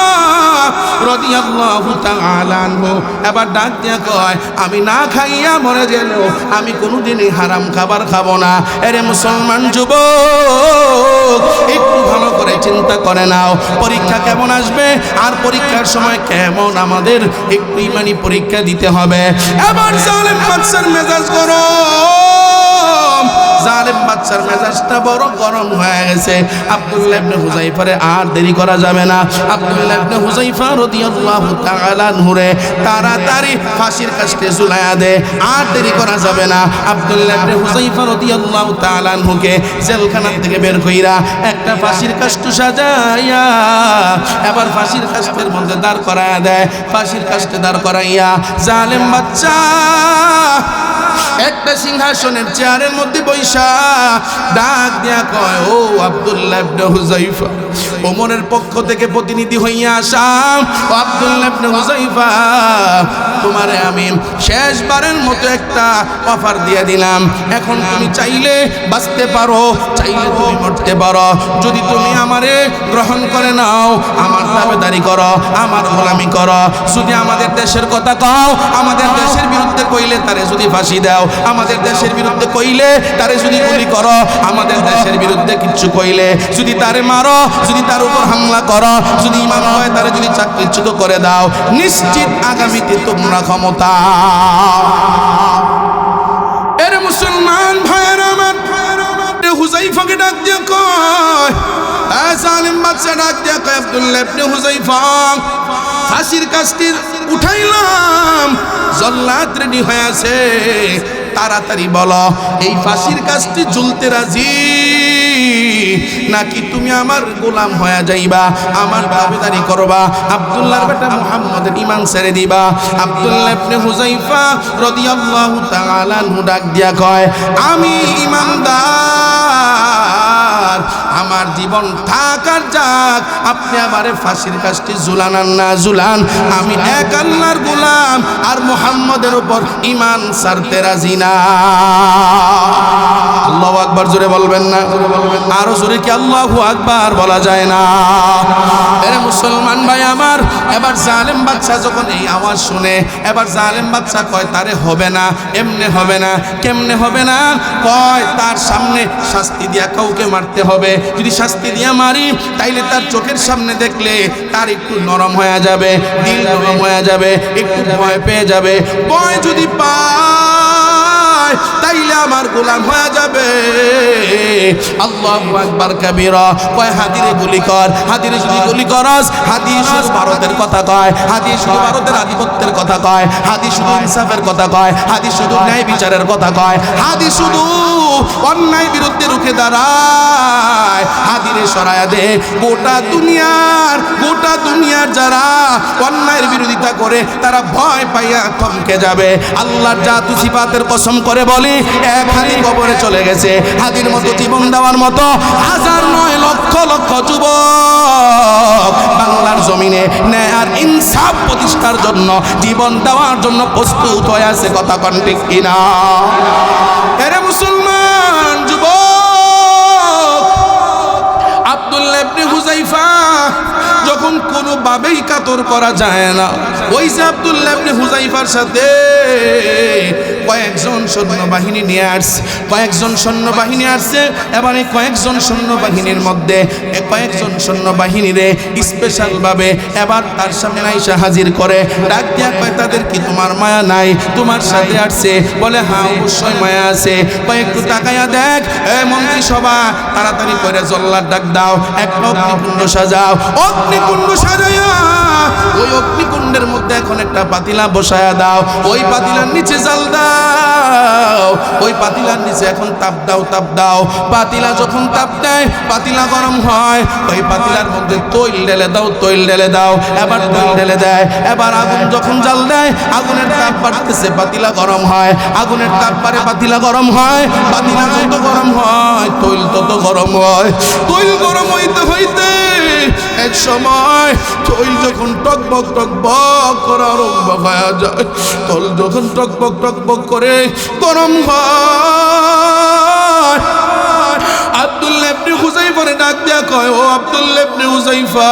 রাদিয়াল্লাহু তাআলা আনহু এবার ডাক দিয়া কয়, আমি না খাইয়া মরে গেলেও আমি কোনোদিনই হারাম খাবার খাবো না। এরে মুসলমান যুবক, একটু ভালো করে চিন্তা করে নাও, পরীক্ষা কেমন আসবে আর পরীক্ষার সময় কেমন আমাদের একটু ইমানি পরীক্ষা দিতে হবে। এবার জালেম বাদশার মেজাজ গরম। জালেম বাদশা বাচ্চার মেজাজটা বড় গরম হয়ে গেছে। আব্দুল্লাহ ইবনে হুযায়ফারে আর দেরি করা যাবে না। আব্দুল্লাহ ইবনে হুযায়ফা রাদিয়াল্লাহু তাআলা আনহুরে তাড়াতাড়ি ফাঁসির কাস্টে ঝুলায়া দে, আর দেরি করা যাবে না। আব্দুল্লাহ ইবনে হুযায়ফা রাদিয়াল্লাহু তাআলা আনহুকে জেলখানা থেকে বের কইরা একটা ফাঁসির কাস্ট সাজাইয়া এবার ফাঁসির কাস্টের মধ্যে দাঁড় করায়া দেয়। ফাঁসির কাস্টে দাঁড় করাইয়া জালেম বাচ্চা একটা সিংহাসনের চেয়ারের মধ্যে বৈশা ডাক দিয়া কয়, ও আব্দুল্লাহ ইবনে হুযায়ফা, ওমরের পক্ষ থেকে প্রতিনিধি হইয়া আসাম। ও আব্দুল্লাহ ইবনে হুযায়ফা, তোমারে আমি শেষবারের মতো একটা অফার দিয়ে দিলাম। এখন তুমি চাইলে বাঁচতে পারো, চাইলে তুমি মরতে পারো। যদি তুমি আমারে গ্রহণ করে নাও, আমার দাবিদারি করো, আমার গোলামি করো, যদি আমাদের দেশের কথা কও, আমাদের দেশের বিরুদ্ধে কইলে তারে যদি ফাঁসি দাও, আমাদের দেশের বিরুদ্ধে কইলে তারে যদি গুলি করো, আমাদের দেশের বিরুদ্ধে কিচ্ছু কইলে যদি তারে মারো, যদি তার উপর হামলা করো, যদি ইমাম হয় তারে যদি চাকরিচ্যুত করে দাও, নিশ্চিত আগামীতে তোমরা ক্ষমতা। এর মুসলমান ভাইয়েরা আমার, হুযায়ফাকে ডাক দিয়ে কয়, জালিম বাদশা ডাক দিয়ে কয়, আব্দুল্লাহ ইবনে হুযায়ফা, ফাঁসির কাস্টি উঠাইলাম, জল্লাদ রেডি হয়ে আছে, তাড়াতাড়ি বলো এই ফাঁসির কাস্টি ঝুলতে রাজি নাকি তুমি আমার গোলাম হয়ে যাইবা, আমার দাবিদারি করবা, আব্দুল্লাহর বেটা মুহাম্মদের ঈমান ছেড়ে দিবা। আব্দুল্লাহ ইবনে হুযায়ফা রাদিয়াল্লাহু তাআলা আনহু ডাক দিয়া কয়, আমি ঈমানদার, আমার জীবন থাকার যাক, আপনি আমারে ফাঁসির কাস্টি ঝুলান আর না ঝুলান, আমি এক আল্লাহর গোলাম আর মুহাম্মদের উপর ঈমান ছাড়তে রাজি না। আল্লাহু আকবার জোরে বলবেন না? আরো জোরে কি আল্লাহু আকবার বলা যায় না? এরে মুসলমান ভাই আমার, এবার জালেম বাদশা যখন এই আওয়াজ শুনে, এবার জালেম বাদশা কয়, তারে হবে না, এমনে হবে না। কেমনে হবে না? কয় তার সামনে শাস্তি দিয়া কাউকে মারতে হবে, যদি শাস্তি দিয়া মারি তাইলে তার চোখের সামনে দেখলে তার একটু নরম হয়ে যাবে, দিল নরম হয়ে যাবে, একটু ভয় পেয়ে যাবে। ভয় যদি পায় তাইলে আমার গোলাম হয়ে যাবে। আল্লাহু আকবার কাবীরা। কয় হাদিরে গুলি কর, হাদিরে যদি গুলি করস, হাদি শুধু ভারতের কথা কয়, হাদি শুধু ভারতের আধিপত্যের কথা কয়, হাদি শুধু ইনসাফের কথা কয়, হাদি শুধু ন্যায় বিচারের কথা কয়, হাদি শুধু অন্যায় বিরুদ্ধে রুখে দাঁড়ায়। হাদিরে সরায়া দে, গোটা দুনিয়ার যারা অন্যায়ের বিরোধিতা করে তারা ভয় পাইয়া থমকে যাবে। আল্লাহর জাতু সিফাতের কসম করে বলি, এক হাদি কবরে চলে গেছে, হাদির মতো জীবন দেওয়ার মতো হাজার নয় লক্ষ লক্ষ যুবক বাংলার জমিনে ন্যায় আর ইনসাফ প্রতিষ্ঠার জন্য জীবন দেওয়ার জন্য প্রস্তুত হয়ে আছে। কথা কোন ঠিক কিনা? এরে মুসলমান যুবক, আব্দুল্লাহ ইবনে হুযায়ফা যখন কোনোভাবেই কাতর করা যায় না, ওই যে আব্দুল্লাহ ইবনে হুযায়ফার সাথে কয়েকজন সৈন্যবাহিনী নিয়ে আসছে, কয়েকজন সৈন্যবাহিনী আসছে। এবার এই কয়েকজন সৈন্যবাহিনীর মধ্যে কয়েকজন সৈন্যবাহিনীরে স্পেশাল ভাবে এবার তার সামনে আইসা হাজির করে, ডাক দিয়া কয়, তাদের কি তোমার মায়া নাই? তোমার সাথে আসছে? বলে হ্যাঁ অবশ্যই মায়া আছে। কয়েকটু তাকাইয়া দেখ, মন্ত্রী সভা তাড়াতাড়ি করে জল্লাদ ডাক দাও, একটা অগ্নিকুণ্ড সাজাও। অগ্নিকুণ্ড সাজাইয়া ওই অগ্নিকুণ্ডের মধ্যে এখন একটা পাতিলা বসায়া দাও, ওই পাতিলার নিচে জাল দাও, ওই পাতিলার নিচে এখন তাপ দাও, তাপ দাও। পাতিলা যখন তাপ দেয়, পাতিলা গরম হয়, ওই পাতিলার মধ্যে তৈল ঢেলে দাও, তৈল ঢেলে দাও। এবার তৈল ঢেলে দেয়, এবার আগুন যখন জাল দেয়, আগুনের তাপ বাড়তেছে, পাতিলা গরম হয়, আগুনের তাপ বাড়ে, পাতিলা গরম হয়। পাতিলা যত গরম হয় তৈল তত গরম হয়। তৈল গরম হইতে হইতে এক সময় তৈল যখন টকবক টকবক করা আরম্ভ হয়ে যায়, তৈল যখন টকবক টকবক করে গরম হয়, আব্দুল্লাহ ইবনে হুযায়ফা ডাক দিয়া কয়, ও আব্দুল্লাহ ইবনে হুযায়ফা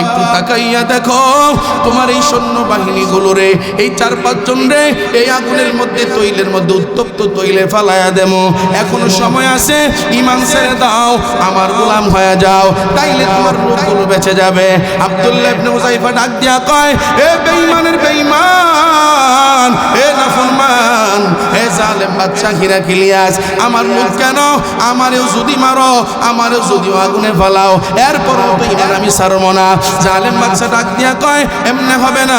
একটু তাকাইয়া দেখো তোমার এই সৈন্যবাহিনীগুলো রে, এই 4-5 জন রে এই আগুনের মধ্যে তৈলের মধ্যে উত্তপ্ত তৈলে ফালায়া দেমো, এখনো সময় আছে, ঈমান ছেড়ে দাও, আমার গোলাম হয়ে যাও, তাইলে তোমার রূপগুলো বেঁচে যাবে। আব্দুল্লাহ ইবনে হুযায়ফা ডাক দিয়া কয়, এ বেঈমানের বেঈমান, এ নাফরমান, এ জালেম বাদশা হিরাক্লিয়াস, আমার লোক কেন? আমারেও যদি মারো, আমারেও যদি আগুনে ফালাও, এরপরও তো ঈমান আমি ছাড়বো না। জালেম বাদশা ডাক দিয়া কয়, এমনে হবে না,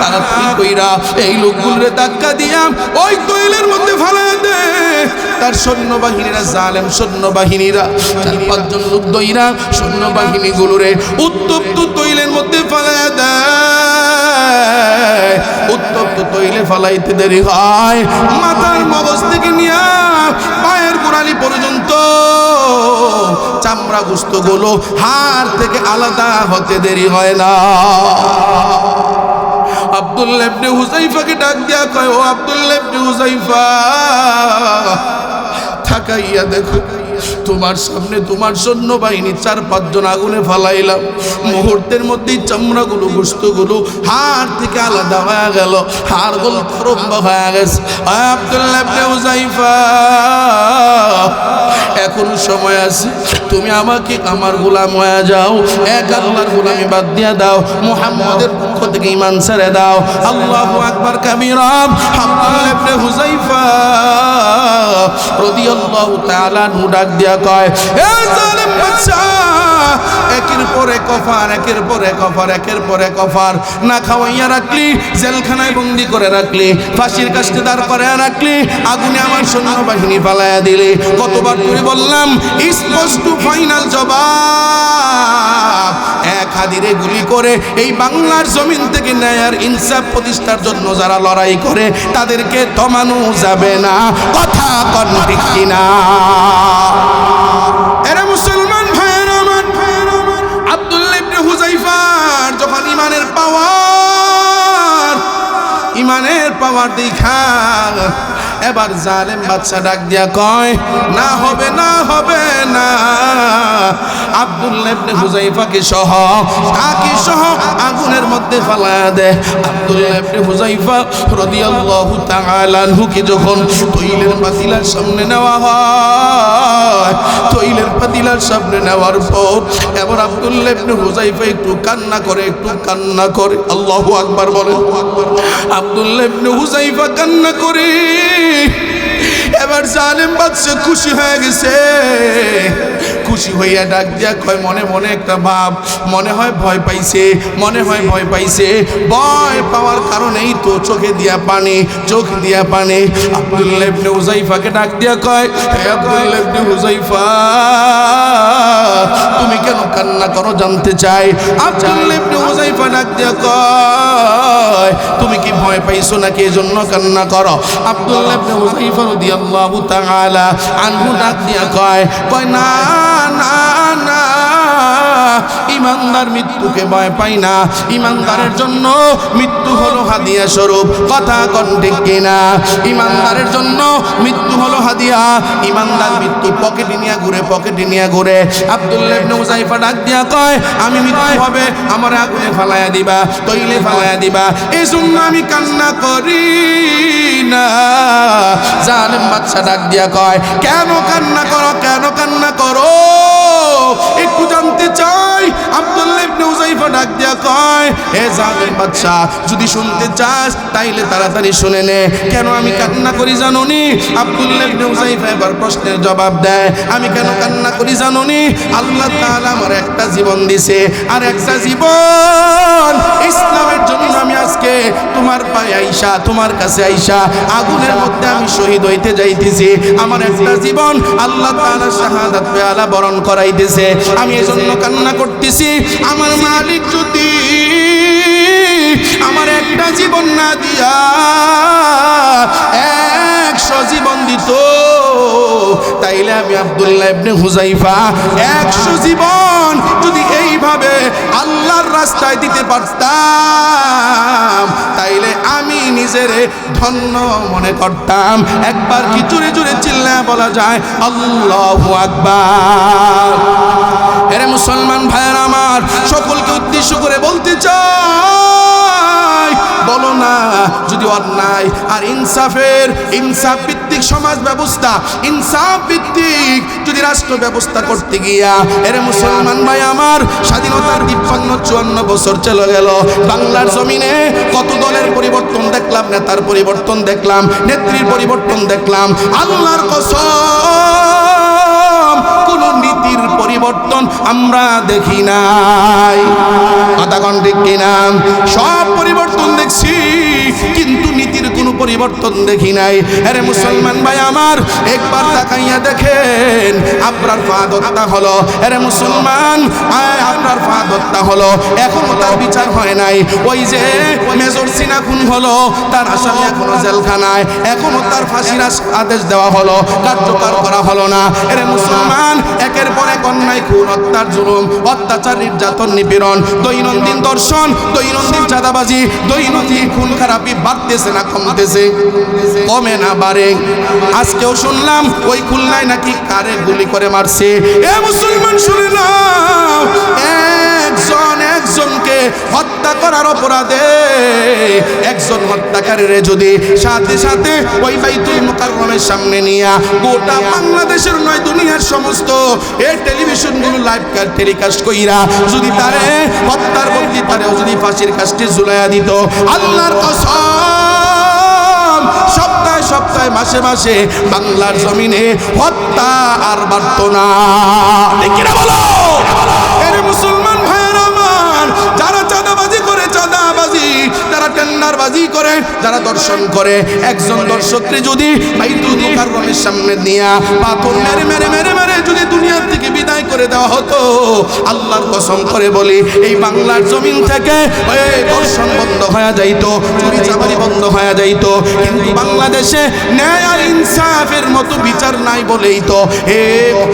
তাড়াতাড়ি কইরা এই লোকগুলোরে ধাক্কা দিয়া ওই তৈলের মধ্যে ফালায়া দে। তার সৈন্যবাহিনীরা, জালেম সৈন্যবাহিনীরা 4-5 জন লোক দইরা সৈন্যবাহিনীগুলোরে উত্তপ্ত তৈলের মধ্যে ফালায়া দেয়। উত্তপ্ত তৈলে ফালাইতে দেরি হয়, মাথার মগজ থেকে নিয়া পায়ের গোড়ালি পর্যন্ত চামড়া গোশতগুলো হাড় থেকে আলাদা হতে দেরি হয় না। আব্দুল্লাহ ইবনে হুযায়ফাকে ডাক দিয়া কয়, ও আব্দুল্লাহ ইবনে হুযায়ফা, তাকাইয়া দেখো তোমার সামনে তোমার সৈন্যবাহিনী 4-5 জন আগুনে ফালাইলাম, মুহূর্তের মধ্যেই চামড়াগুলো গোশতগুলো হাড় থেকে আলাদা হয়ে গেল, হাড়গুলো লম্বা হয়ে গেছে। আব্দুল্লাহ ইবনে হুযায়ফা, এখনো সময় আছে, তুমি আমাকে আমার গোলাম হয়ে যাও, এক আল্লাহর গোলামি বাদ দিয়া দাও, মুহাম্মাদের পক্ষ থেকে ঈমান ছেড়ে দাও। আল্লাহু আকবার কাবীরা। আব্দুল্লাহ ইবনে হুযায়ফা রাদিয়াল্লাহু তাআলা নু ডাক দিয়া কয়, এ জালেম বাদশা, একের পরে কফার, একের পরে কফার, একের পরে কফার, না খাওয়াইয়া রাখলি, জেলখানায় বন্দি করে রাখলি, ফাঁসির কাস্টে দাঁড় করে রাখলি, আগুনে আমার সৈন্যবাহিনী ফালাইয়া দিলি। কতবার করে বললাম, স্পষ্ট ফাইনাল জবাব, এক হাদিরে গুলি করে এই বাংলার জমিন থেকে ন্যায় আর ইনসাফ প্রতিষ্ঠার জন্য যারা লড়াই করে তাদেরকে থামানো যাবে না। কথা কন ঠিক কিনা? এরা মুসলমান ভাইয়েরা আমার, আব্দুল্লাহ ইবনে হুযায়ফার যখন ঈমানের পাওয়ার দেখা এবার জালেম বাদশা ডাক দিয়া কয়, না হবে না, হবে না। আব্দুল্লাহ ইবনে হুযায়ফাকে সহ, তাকে সহ আগুনের মধ্যে ফালায়া দেয়। আব্দুল্লাহ ইবনে হুযায়ফা রাদিয়াল্লাহু তাআলা আনহুকে যখন তৈলের পাতিলার সামনে নেওয়া হয়, তৈলের পাতিলার সামনে নেওয়ার পর এবার আব্দুল্লাহ ইবনে হুযায়ফা একটু কান্না করে, একটু কান্না করে। আল্লাহু আকবার বলেন। আব্দুল্লাহ ইবনে হুযায়ফা কান্না করে। এবার জালেম বাদশা খুশি হয়ে গেছে, খুশি হইয়া ডাক দিয়া কয়, মনে মনে একটা ভাব, মনে হয় ভয় পাইছে, মনে হয় ভয় পাইছে, ভয় পাওয়ার কারণেই তো চোখে দিয়া পানি, চোখ দিয়া পানি। আব্দুল্লাহ ইবনে হুযায়ফাকে ডাক দিয়া কয়, হে আব্দুল্লাহ ইবনে হুযায়ফা, তুমি কেন কান্না করো জানতে চাই। আব্দুল্লাহ ইবনে হুযায়ফা ডাক দিয়া কয়, তুমি কি ভয় পাইছো নাকি এজন্য কান্না করো? আব্দুল্লাহ ইবনে হুযায়ফা রাদিয়াল্লাহু তাআলা আনহু ডাক দিয়া কয়, না না না, ইমানদার মৃত্যুকে ভয় পাই না, ইমানদারের জন্য মৃত্যু হলো হাদিয়া স্বরূপ। কথা কোন ঠিক কিনা? ইমানদারের জন্য মৃত্যু হলো হাদিয়া। ইমানদার মৃত্যু পকেটে নিয়ে ঘুরে, পকেটে নিয়ে ঘুরে। আব্দুল্লাহ ইবনে হুযায়ফা ডাক দিয়া কয়, আমি মৃত্যু হবে, আমার আগুনে ফালাইয়া দিবা, তৈলে ফালাইয়া দিবা, এই জন্য আমি কান্না করি না। জালেম বাদশা ডাক দিয়া কয়, কেন কান্না করো, কেন কান্না করো, একটু জানতে চাই। আব্দুল্লাহ ইবনে হুযায়ফা ডাক দিয়া কয়, হে জালেম বাদশা, যদি শুনতে চাস তাইলে তাড়াতাড়ি শুনে নে, কেন আমি কান্না করি জানোনি? আব্দুল্লাহ ইবনে হুযায়ফা এবার প্রশ্নের জবাব দেয়, আমি কেন কান্না করি জানোনি? আল্লাহ তাআলা আমার একটা জীবন দিছে, আর একটা জীবন ইসলামের জন্য আমি আজকে তোমার পায়ে আইসা, তোমার কাছে আইসা আগুনের মধ্যে আমি শহীদ হইতে যাইতেছি। আমার একটা জীবন আল্লাহ তাআলা শাহাদাত পেয়ালা বরণ করাইতেছে, আমি এজন্য কান্না করতেছি। আমার মালিক যদি আমার একটা জীবন না দিয়া 100 জীবন দিত, তাইলে আমি আব্দুল্লাহ ইবনে হুযায়ফা 100 জীবন যদি এইভাবে আল্লাহর রাস্তায় দিতে পারতাম, তাইলে আমি নিজেরে ধন্য মনে করতাম। একবার কি জোরে জোরে চিল্লায়া বলা যায় আল্লাহু আকবার? এরে মুসলমান ভাইয়েরা আমার, সকলকে উদ্দেশ্য করে বলতে চাই, বলো না যদি অন্যায় আর ইনসাফ ভিত্তিক সমাজ ব্যবস্থা, ইনসাফ ভিত্তিক যদি রাষ্ট্র ব্যবস্থা করতে গিয়া, এরে মুসলমান ভাই আমার, স্বাধীনতার 53-54 বছর চলে গেল, বাংলার জমিনে কত দলের পরিবর্তন দেখলাম, নেতার পরিবর্তন দেখলাম, নেত্রীর পরিবর্তন দেখলাম, আল্লাহর কসম কোন নীতির পরিবর্তন আমরা দেখি নাই। কথা কোন ঠিক কিনা? সব পরিবর্তন দেখছি কিন্তু নীতির কোনো পরিবর্তন দেখি নাই। আরে মুসলমান ভাই আমার, একবার তাকাইয়া দেখেন, আবরার ফাহাদ হত্যা হলো, আরে মুসলমান আপনার ফাহাদ হত্যা হলো, এখনো তার বিচার হয় নাই। ওই যে মেজর সিনা খুন হলো, তার আসামি এখনো জেলখানায়, এখনো তার ফাঁসির আদেশ দেওয়া হলো, কার্যকর করা হলো না। আরে মুসলমান, একের পর এক অন্যায়, খুন, হত্যার জুলুম, অত্যাচার, নির্যাতন, নিপীড়ন, দৈনন্দিন দর্শন, দৈনন্দিন চাঁদাবাজি, দৈনন্দিন খুন খারাপি বাড়তেছে না কমতেছে? কমে না বাড়ে? আজকেও শুনলাম ওই খুলনায় নাকি কারে গুলি করে মারছে। এ মুসলমান শুনে নাও, একজনকে হত্যা করার অপরাধে একজন হত্যাকারীরে যদি সাথে সাথে ওই বাইতুল মুকাররমের সামনে নিয়ে গোটা বাংলাদেশের নয় দুনিয়ার সমস্ত টেলিভিশনগুলো লাইভ টেলিকাস্ট কইরা যদি তারে হত্যার বদলি তারেও যদি ফাঁসির কাস্টে ঝুলাইয়া দিত, আল্লাহর কসম সপ্তাহে সপ্তাহে মাসে মাসে বাংলার জমিনে হত্যা আর বাড়ত না। কিনা বলো? এরে মুসলমান ভাইয়েরা আমার, যারা চাঁদাবাজি করে, যারা টেন্ডারবাজি করে, যারা দর্শন করে, একজন দর্শককে যদি বাইতুল মুকাররমের সামনে নিয়ে পাথর মেরে মেরে মেরে মেরে যদি দুনিয়ার থেকে বিদায় করে দেওয়া হতো, আল্লাহর কসম করে বলি এই বাংলার জমিন থেকে দর্শন বন্ধ হয়ে যাইতো, চুরি চামারি বন্ধ হয়ে যাইতো। কিন্তু বাংলাদেশে ন্যায় আর ইনসাফের মতো বিচার নাই বলেই তো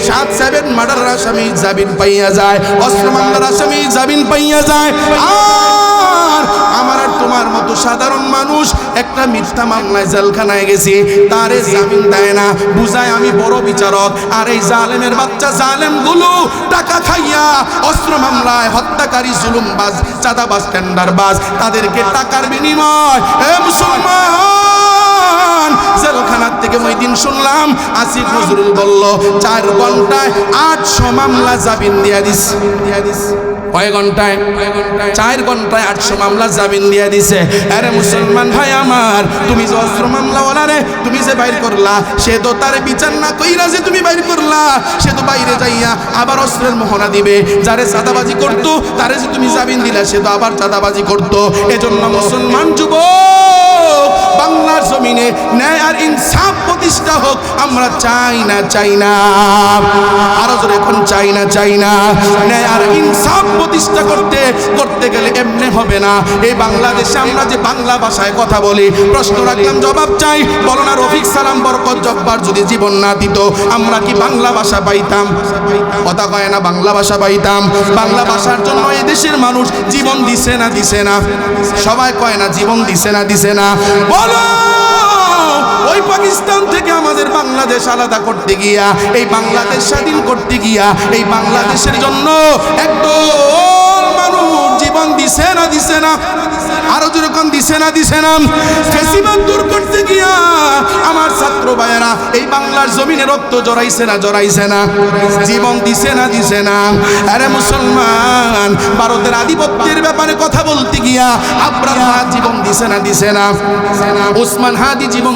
7-7 মার্ডার আসামি জামিন পাইয়া যায়, অস্ত্র মামলার আসামি জামিন পাইয়া যায়। আর আমার আর তোমার মতো সাধারণ মানুষ একটা মিথ্যা মামলায় জেলখানায় গেছি, তারে জামিন দেয় না, বুঝায় আমি বড় বিচারক। আর এই জালেমের বাচ্চা জালেমগুলো টাকা খাইয়া অস্ত্র মামলায় হত্যাকারী, জুলুমবাজ, চাঁদাবাজ, টেন্ডারবাজ, তাদেরকে টাকার বিনিময় মুসলমান জেলখানার থেকে ওই দিন শুনলাম আসিফ নজরুল বলল 4 ঘন্টায় 800 মামলা জামিন দিয়া দিস। কয় ঘন্টায়? 4 ঘন্টায় 800 মামলা জামিন দিয়ে দিছে। আরে মুসলমান ভাই আমার, তুমি যে অস্ত্র মামলাওয়ালারে তুমি যে বাইর করলা, সে তো তার বিচার না কইরা যে তুমি বাইর করলা, সে তো বাইরে যাইয়া আবার অস্ত্রের মোহনা দিবে। যারে চাঁদাবাজি করতো তারে যে তুমি জামিন দিলা, সে তো আবার চাঁদাবাজি করতো। এজন্য মুসলমান যুবক, বাংলার জমিনে ন্যায় আর ইনসাফ প্রতিষ্ঠা হোক আমরা চাই না। আরো জোরে এখন চাই না। ন্যায় আর ইনসাফ প্রতিষ্ঠা করতে গেলে এমনি হবে না। এই বাংলাদেশে আমরা যে বাংলা ভাষায় কথা বলি, প্রশ্ন রাখলাম জবাব চাই। বলো না, রফিক সালাম বরকত জব্বার যদি জীবন না দিত আমরা কি বাংলা ভাষা পাইতাম? কথা কয় না, বাংলা ভাষা পাইতাম। বাংলা ভাষার জন্য এই দেশের মানুষ জীবন দিছে না? সবাই কয় না জীবন দিছে না? বলো, ওই পাকিস্তান থেকে আমাদের বাংলাদেশ আলাদা করতে গিয়া, এই বাংলাদেশ স্বাধীন করতে গিয়া, এই বাংলাদেশের জন্য একদল মানুষ জীবন দিছে না? আরো যেরকম দিছে না? ফেসিবাদ দূর করতে গিয়া আমার ছাত্র ভাইয়েরা এই বাংলার জমিনে রক্ত জড়াইছে না? জীবন দিছে না? আরে মুসলমান, ভারতের আধিপত্যের ব্যাপারে কথা বলতে গিয়া আবরার ফাহাদ জীবন দিছে না? ওসমান হাদি জীবন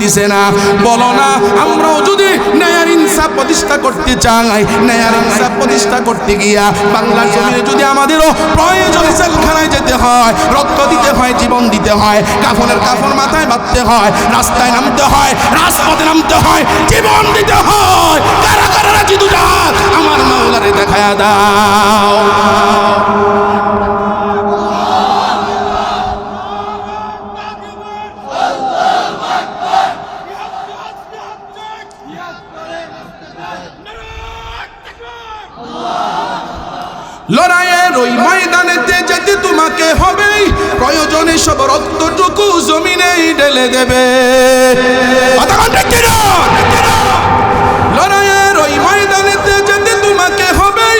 দিছে না? বলো না, আমরাও যদি ন্যায় আর ইনসাফ প্রতিষ্ঠা করতে চাই, ন্যায় আর ইনসাফ প্রতিষ্ঠা করতে গিয়া বাংলার জমিনে যদি আমাদেরও প্রয়োজনে জেলখানায় যেতে হয়, রক্ত দিতে হয়, জীবন দিতে হয়, কাফনের কাফন মাথায় বাঁধতে হয়, রাস্তায় নামতে হয়, রাজপথে নামতে হয়, জীবন দিতে হয়, কারা কারা রাজি দুজাত আমার মাওলারে দেখায়া দাও। লড়াইয়ের ওই ময়দানেতে যেতে তোমাকে হবে, প্রয়োজনে সব রক্তটুকু জমিনেই ঢেলে দেবে। লড়াইয়ের ওই ময়দানেতে যেতে তোমাকে হবে,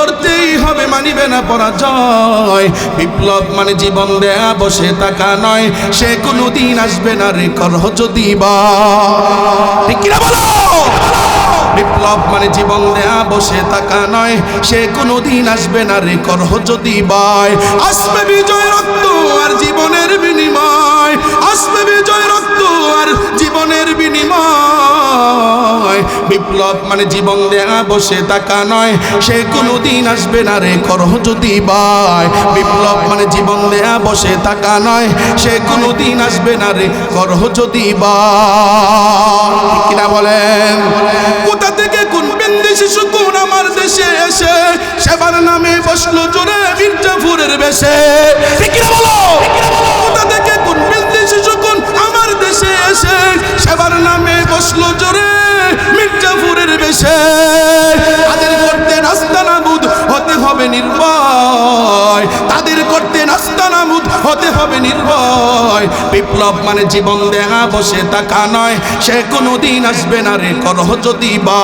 লড়তেই হবে, মানিবে না পরাজয়। বিপ্লব মানে জীবন দেয়া, বসে থাকা নয়, সে কোনোদিন আসবে না রে করহ যদি বা। ঠিক কিনা বলো? বিপ্লব মানে জীবন দেয়া, বসে থাকা নয়, সে কোনোদিন আসবে না রে করহ যদি বাই। আসবে বিজয় রক্ত আর জীবনের বিনিময়, আসবে বিজয় রক্ত আর জীবনের বিনিময়। বিপ্লব মানে জীবন দেয়া, বসে থাকা নয়, সে কোনোদিন আসবে না রে করহ যদি বাই। বিপ্লব মানে জীবন দেয়া, বসে থাকা নয়, সে কোনোদিন আসবে না রে করহ যদি বাই। কিনা বলেন? কোথা থেকে কোন বিন্দেশি সুকুন আমার দেশে এসে সেবার নামে বসলো জোরে মির্জাফরের বেশে। ঠিক কিনা বলো? কোথা থেকে কোন বিন্দেশি সুকুন আমার দেশে এসে সেবার নামে বসলো জোরে মির্জাফরের বেশে। তাদের করতে নাস্তানাবুদ হতে হবে নির্ভয়, তাদের করতে নাস্তানাবুদ হতে হবে নির্ভয়। বিপ্লব মানে জীবন দেয়া, বসে থাকা নয়, সে কোনোদিন আসবে না রে করহ যদি বা।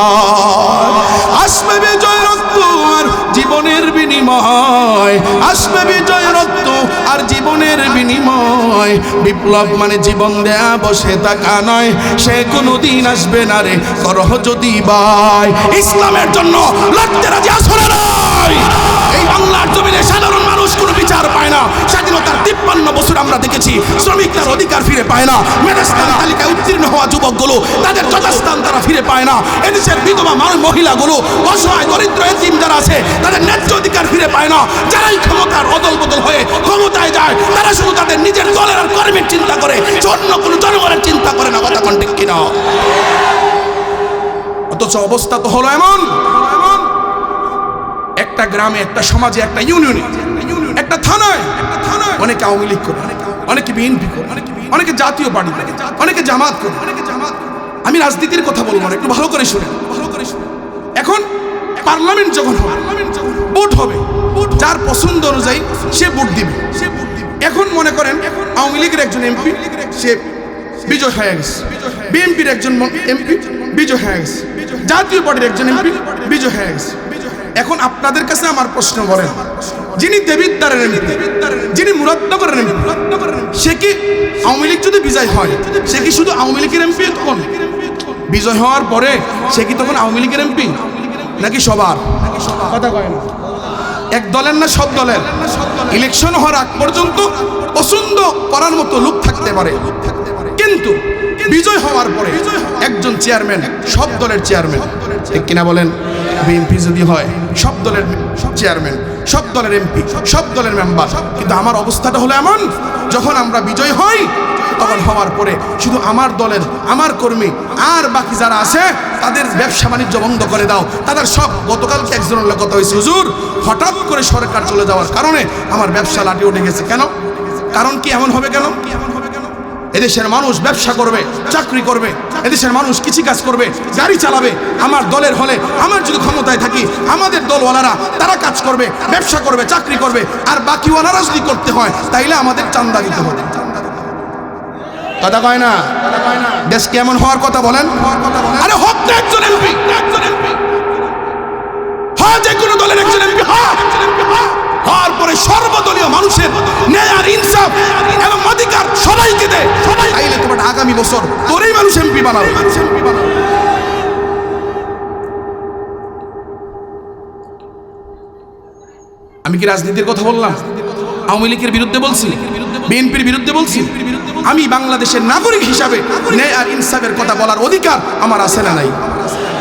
আসবে বিজয় রক্ত আর জীবনের বিনিময়, আসবে বিজয় রক্ত আর জীবনের বিনিময়। বিপ্লব মানে জীবন দেয়া, বসে থাকা নয়, সে কোনোদিন আসবে না রে করহ যদি বাই। ইসলামের জন্য লড়তে রাজি আছো না নাই? এই বাংলার জমিনে সাধারণ মানুষ কোনো বিচার পায় না। স্বাধীনতার 53 বছর আমরা দেখেছি শ্রমিক তার অধিকার ফিরে পায় না। মেধাস্থান তালিকায় উত্তীর্ণ হওয়া যুবকগুলো তাদের যথাস্থান তারা ফিরে পায় না। এদেশের বিধবা মহিলাগুলো, অসহায় দরিদ্র এতিম যারা আছে, তাদের ন্যায্য অধিকার ফিরে পায় না। যারাই ক্ষমতার অদল বদল হয়ে ক্ষমতায় যায়, তারা শুধু তাদের নিজের দলের আর কর্মের চিন্তা করে, অন্য কোনো জনগণের চিন্তা করে না। কথা কোন ঠিক কিনা? অথচ অবস্থা তো হলো এমন, একটা গ্রামে, একটা সমাজে, একটা ইউনিয়নে, একটা থানায় অনেকে আওয়ামী লীগ করে, অনেকে বিএনপি করে, অনেকে জাতীয় পার্টি করে, অনেকে জামাত করে। আমি রাজনীতির কথা বলবো না, একটু ভালো করে শুনে। এখন পার্লামেন্ট যখন হবে, ভোট হবে, যার পছন্দ অনুযায়ী সে ভোট দিবে। এখন মনে করেন আওয়ামী লীগের একজন এমপি সে বিজয় হয়ে গেছে, বিএনপির একজন এমপি বিজয় হয়ে গেছে, জাতীয় পার্টির একজন এমপি বিজয় হয়ে গেছে। এখন আপনাদের কাছে আমার প্রশ্ন, বলেন যিনি দেবিদ্বারের এমপি, যিনি মুরাদনগরের এমপি, সে কি আওয়ামী লীগ যদি বিজয় হয়, সে কি শুধু আওয়ামী লীগের এমপি? তখন বিজয় হওয়ার পরে সে কি তখন আওয়ামী লীগের এমপি নাকি সবার? কথা কয় না। এক দলের না সব দলের? ইলেকশন হওয়ার আগ পর্যন্ত পছন্দ করার মতো লোক থাকতে পারে, কিন্তু বিজয় হওয়ার পরে একজন চেয়ারম্যান সব দলের চেয়ারম্যান। ঠিক কিনা বলেন? বিএনপি যদি হয় সব দলের চেয়ারম্যান, সব দলের এমপি, সব দলের মেম্বার। কিন্তু আমার অবস্থাটা হলো এমন, যখন আমরা বিজয় হই তখন হওয়ার পরে শুধু আমার দলের, আমার কর্মী আর বাকি যারা আছে তাদের ব্যবসা বাণিজ্য বন্ধ করে দাও। তাদের সব, গতকালকে একজনের কথা হয়েছে, হুজুর হঠাৎ করে সরকার চলে যাওয়ার কারণে আমার ব্যবসা লাঠি উঠে গেছে। কেন? কারণ কি এমন হবে কেন? এদেশের মানুষ ব্যবসা করবে, চাকরি করবে, এদেশের মানুষ কৃষিকাজ করবে, গাড়ি চালাবে। আমার দলের হলে, আমার যদি ক্ষমতায় থাকি, আমাদের দলওয়ালারা তারা কাজ করবে, ব্যবসা করবে, চাকরি করবে। আর বাকিওয়ালারা যদি করতে হয় তাইলে আমাদের চান্দা দিতে হবে। কথা কয় না? দেশ কেমন হওয়ার কথা বলেন? আরে হোক না একজন এমপি, হয় যে কোনো দলের একজন এমপি হওয়ার পরে সর্বদলীয় মানুষের ন্যায় আর ইনসাফ এবং অধিকার সবাইকে দেয়, তাইলে তোমার আগামী বছর তোরই মানুষ এমপি বানাবে। আমি কি রাজনীতির কথা বললাম? আওয়ামী লীগের বিরুদ্ধে বলছি? বিএনপির বিরুদ্ধে বলছি? আমি বাংলাদেশের নাগরিক হিসাবে ন্যায় আর ইনসাফের কথা বলার অধিকার আমার আছে না নাই?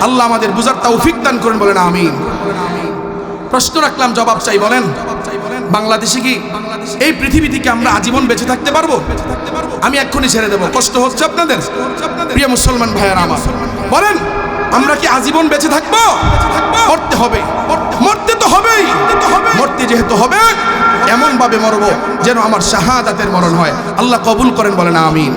আল্লাহ আমাদের বুঝার তৌফিক দান করেন, বলেন আমিন। প্রশ্ন রাখলাম, জবাব চাই। বলেন বাংলাদেশে কি, এই পৃথিবী থেকে আমরা আজীবন বেঁচে থাকতে পারবো? আমি এক্ষুনি ছেড়ে দেবো, কষ্ট হচ্ছে আপনাদের? প্রিয় মুসলমান ভাইয়েরা আমার, বলেন আমরা কি আজীবন বেঁচে থাকবো? মরতে হবে, মরতে তো হবেই। মরতে যেহেতু হবে, এমন ভাবে মরবো যেন আমার শাহাদাতের মরণ হয়। আল্লাহ কবুল করেন, বলেন আমিন।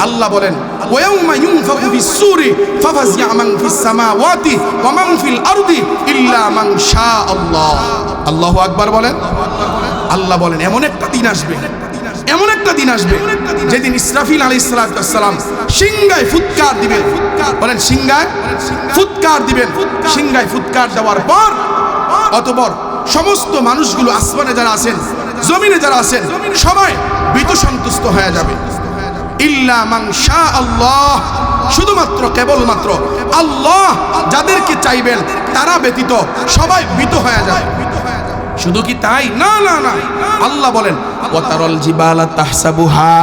আল্লাহ বলেন ওয়াউমা ইউনফাকু ফিস-সূরি ফাফাজি'a মান ফিস-সামাওয়াতি ওয়া মান ফিল আরদি ইল্লা মান শাআল্লাহ। আল্লাহু আকবার বলেন। আল্লাহ বলেন এমন একটা দিন আসবে, এমন একটা দিন আসবে যেদিন ইসরাফিল আলাইহিস সালাম সিংহায় ফুৎকার দিবেন। বলেন সিংহায় ফুৎকার দিবেন। সিংহায় ফুৎকার দেওয়ার পর অতঃপর সমস্ত মানুষগুলো আসমানে যারা আছেন জমিনে যারা আছেন সবাই ভীত সন্তুষ্ট হয়ে যাবে ইল্লা মান শা আল্লাহ, শুধুমাত্র কেবলমাত্র আল্লাহ যাদেরকে চাইবেন তারা ব্যতীত সবাই ভীত হয়ে যাবে। শুধু কি তাই? না না না, আল্লাহ বলেন ওয়াতারাল জিবালা তাহসাবুহা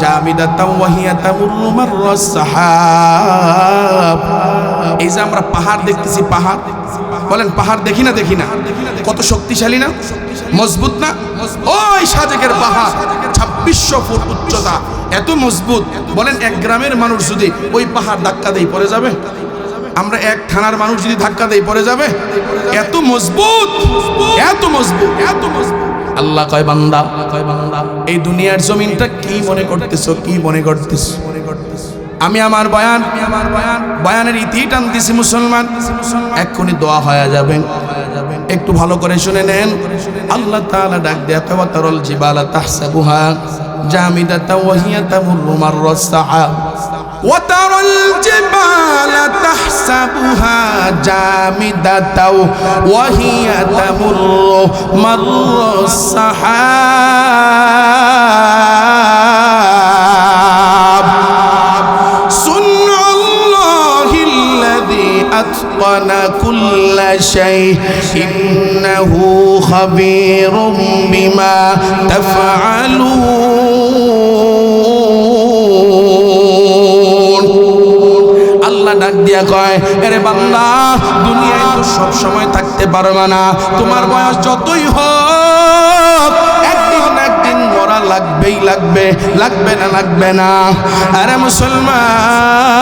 জামিদাতাও ওয়া হিয়া তামুরু মাররাস সাহাব। এই যে আমরা পাহাড় দেখতেছি, পাহাড় বলেন পাহাড় দেখি না? দেখি না? কত শক্তিশালী না, মজবুত না? ওই সাজেকের পাহাড় 2600 ফুট উচ্চতা, এত মজবুত। বলেন এক গ্রামের মানুষ যদি ওই পাহাড় ধাক্কা দেই পড়ে যাবে? আমরা এক থানার মানুষ যদি ধাক্কা দেই পড়ে যাবে? এত মজবুত, এত মজবুত, এত মজবুত। আল্লাহ কয় বান্দা, এই দুনিয়ার জমিনটা কি মনে করতেছো, কি মনে করতেছো? আমি আমার বয়ানের ইতি টানতেছি মুসলমান, এক্ষুনি দোয়া হয়ে যাবে। একটু ভালো করে শুনে নেন। আল্লাহ তাআলা ডাক দেয়া তাওয়াতারল জিবালা তাহসাবুহা জামিদাতাও ওয়া হিয়া তামুরু মাররাস সাহাব ওয়াতারাল জিবালা তাহসাবুহা জামিদাতাও ওয়া হিয়া তামুরু মাররাস সাহাব أتقن كل شيء إنه خبير بما تفعلون। আল্লাহ ডাক দিয়া কয়, আরে বান্দা দুনিয়ায় তো সব সময় থাকতে পারবে না, তোমার বয়স যতই হোক একদিন না একদিন মরা লাগবেই, লাগবে, লাগবে না লাগবে না? আরে মুসলমান,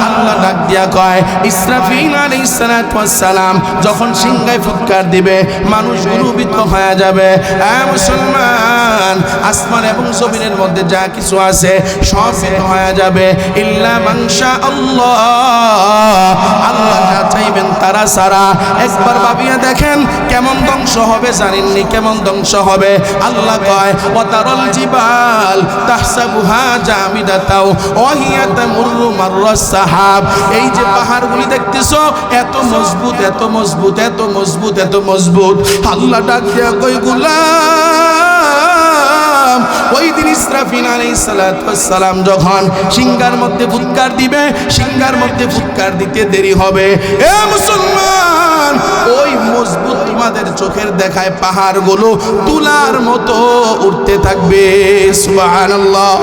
আল্লাহ ডাক দিয়া কয় ইসরাফিল আলাইহিস সালাতু ওয়াস সালাম যখন সিংহায় ফুৎকার দিবে মানুষগুলো ভীত হয়ে যাবে। আরে মুসলমান, আসমান এবং জমিনের মধ্যে যা কিছু আছে সব ভীত হয়ে যাবে ইল্লা মান শা আল্লাহ, আল্লাহ যা চাইবেন তারা সারা। একবার ভাবিয়া দেখেন কেমন ধ্বংস হবে, জানেননি কেমন ধ্বংস হবে? আল্লাহ কয় ওয়াতারাল জিবাল তাহসাবুহা জামিদাতাও ওয়া হিয়া তামুরু মাররাস সাহাব। এই যে পাহাড়গুলি দেখতেছো এত মজবুত, এত মজবুত, এত মজবুত, এত মজবুত। আল্লাহ ডাক দেয়া কই গোলাম, ওই দিন ইসরাফিল আলাইহিস সালাতু ওয়াস সালাম যখন সিংহার মধ্যে ফুৎকার দিবে, সিংহার মধ্যে ফুৎকার দিতে দেরি হবে। এ মুসলমান, ওই মজবুত তোমাদের চোখের দেখায় পাহাড়গুলো তুলার মতো উঠতে থাকবে। সুবহানাল্লাহ,